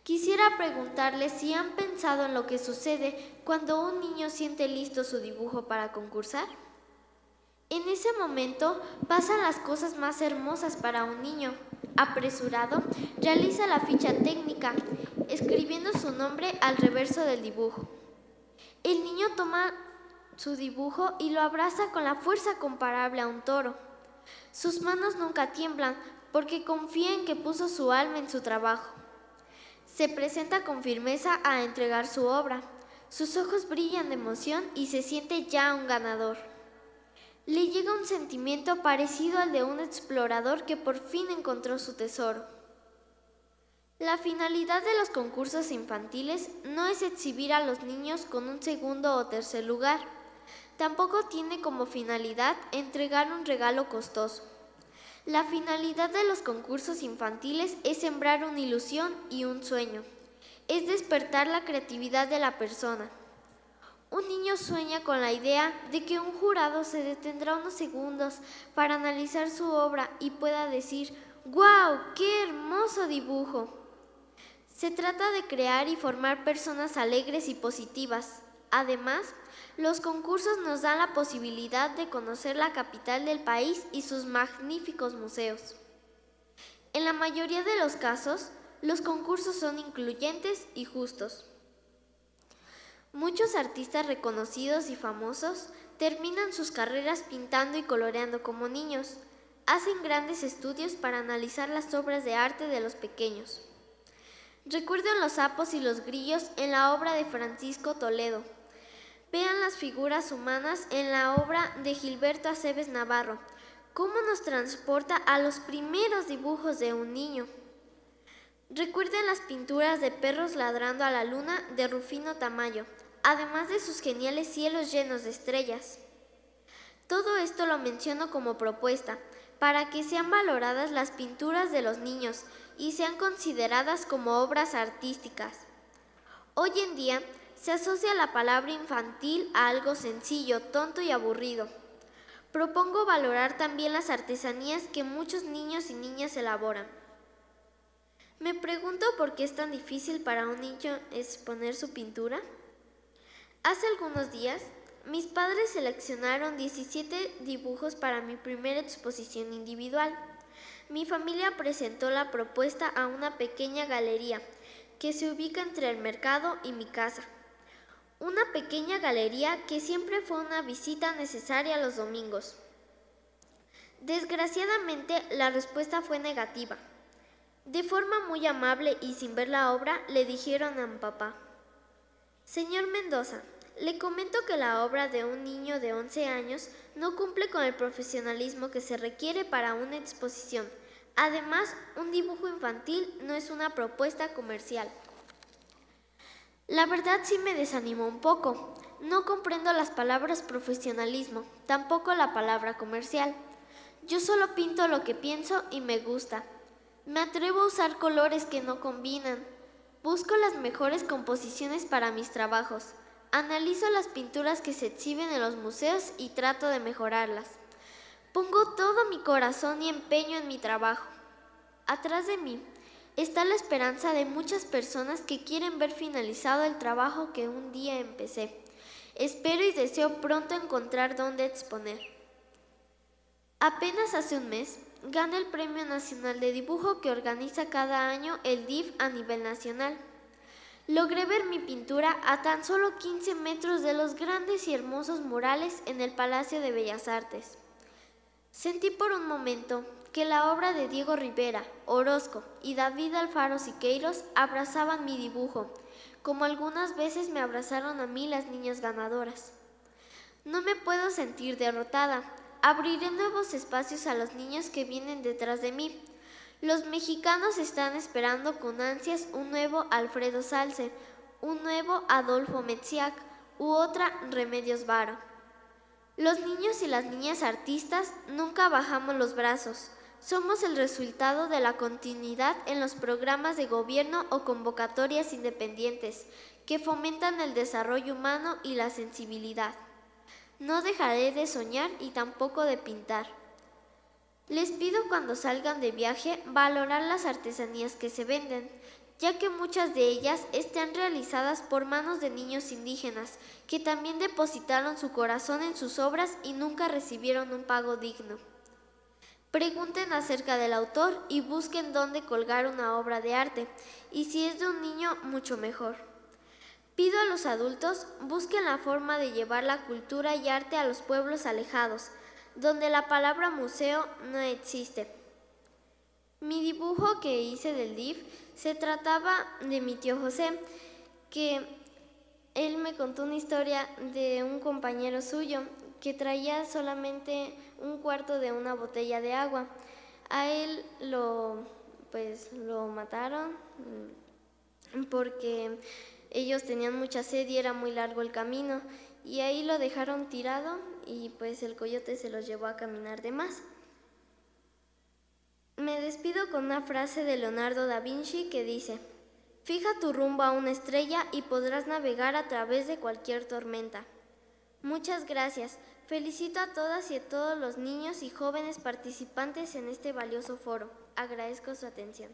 Quisiera preguntarles si han pensado en lo que sucede cuando un niño siente listo su dibujo para concursar. En ese momento pasan las cosas más hermosas para un niño. Apresurado, realiza la ficha técnica, escribiendo su nombre al reverso del dibujo. El niño toma su dibujo y lo abraza con la fuerza comparable a un toro. Sus manos nunca tiemblan porque confía en que puso su alma en su trabajo. Se presenta con firmeza a entregar su obra. Sus ojos brillan de emoción y se siente ya un ganador. Le llega un sentimiento parecido al de un explorador que por fin encontró su tesoro. La finalidad de los concursos infantiles no es exhibir a los niños con un segundo o tercer lugar. Tampoco tiene como finalidad entregar un regalo costoso. La finalidad de los concursos infantiles es sembrar una ilusión y un sueño. Es despertar la creatividad de la persona. Un niño sueña con la idea de que un jurado se detendrá unos segundos para analizar su obra y pueda decir: ¡guau! ¡Qué hermoso dibujo! Se trata de crear y formar personas alegres y positivas. Además, los concursos nos dan la posibilidad de conocer la capital del país y sus magníficos museos. En la mayoría de los casos, los concursos son incluyentes y justos. Muchos artistas reconocidos y famosos terminan sus carreras pintando y coloreando como niños. Hacen grandes estudios para analizar las obras de arte de los pequeños. Recuerden los sapos y los grillos en la obra de Francisco Toledo. Vean las figuras humanas en la obra de Gilberto Aceves Navarro. Cómo nos transporta a los primeros dibujos de un niño. Recuerden las pinturas de perros ladrando a la luna de Rufino Tamayo, además de sus geniales cielos llenos de estrellas. Todo esto lo menciono como propuesta, para que sean valoradas las pinturas de los niños y sean consideradas como obras artísticas. Hoy en día se asocia la palabra infantil a algo sencillo, tonto y aburrido. Propongo valorar también las artesanías que muchos niños y niñas elaboran. Me pregunto por qué es tan difícil para un niño exponer su pintura. Hace algunos días, mis padres seleccionaron 17 dibujos para mi primera exposición individual. Mi familia presentó la propuesta a una pequeña galería que se ubica entre el mercado y mi casa. Una pequeña galería que siempre fue una visita necesaria los domingos. Desgraciadamente, la respuesta fue negativa. De forma muy amable y sin ver la obra, le dijeron a mi papá: «Señor Mendoza, le comento que la obra de un niño de 11 años no cumple con el profesionalismo que se requiere para una exposición. Además, un dibujo infantil no es una propuesta comercial». La verdad sí me desanimó un poco. No comprendo las palabras profesionalismo, tampoco la palabra comercial. Yo solo pinto lo que pienso y me gusta. Me atrevo a usar colores que no combinan. Busco las mejores composiciones para mis trabajos. Analizo las pinturas que se exhiben en los museos y trato de mejorarlas. Pongo todo mi corazón y empeño en mi trabajo. Atrás de mí está la esperanza de muchas personas que quieren ver finalizado el trabajo que un día empecé. Espero y deseo pronto encontrar dónde exponer. Apenas hace un mes, gané el Premio Nacional de Dibujo que organiza cada año el DIF a nivel nacional. Logré ver mi pintura a tan solo 15 metros de los grandes y hermosos murales en el Palacio de Bellas Artes. Sentí por un momento que la obra de Diego Rivera, Orozco y David Alfaro Siqueiros abrazaban mi dibujo, como algunas veces me abrazaron a mí las niñas ganadoras. No me puedo sentir derrotada. Abriré nuevos espacios a los niños que vienen detrás de mí. Los mexicanos están esperando con ansias un nuevo Alfredo Salce, un nuevo Adolfo Metziak u otra Remedios Varo. Los niños y las niñas artistas nunca bajamos los brazos. Somos el resultado de la continuidad en los programas de gobierno o convocatorias independientes que fomentan el desarrollo humano y la sensibilidad. No dejaré de soñar y tampoco de pintar. Les pido cuando salgan de viaje valorar las artesanías que se venden, ya que muchas de ellas están realizadas por manos de niños indígenas que también depositaron su corazón en sus obras y nunca recibieron un pago digno. Pregunten acerca del autor y busquen dónde colgar una obra de arte, y si es de un niño, mucho mejor. Pido a los adultos busquen la forma de llevar la cultura y arte a los pueblos alejados, donde la palabra museo no existe. Mi dibujo que hice del DIF se trataba de mi tío José, que él me contó una historia de un compañero suyo que traía solamente un cuarto de una botella de agua. A él lo mataron porque ellos tenían mucha sed y era muy largo el camino, y ahí lo dejaron tirado y pues el coyote se los llevó a caminar de más. Me despido con una frase de Leonardo da Vinci que dice: fija tu rumbo a una estrella y podrás navegar a través de cualquier tormenta. Muchas gracias. Felicito a todas y a todos los niños y jóvenes participantes en este valioso foro. Agradezco su atención.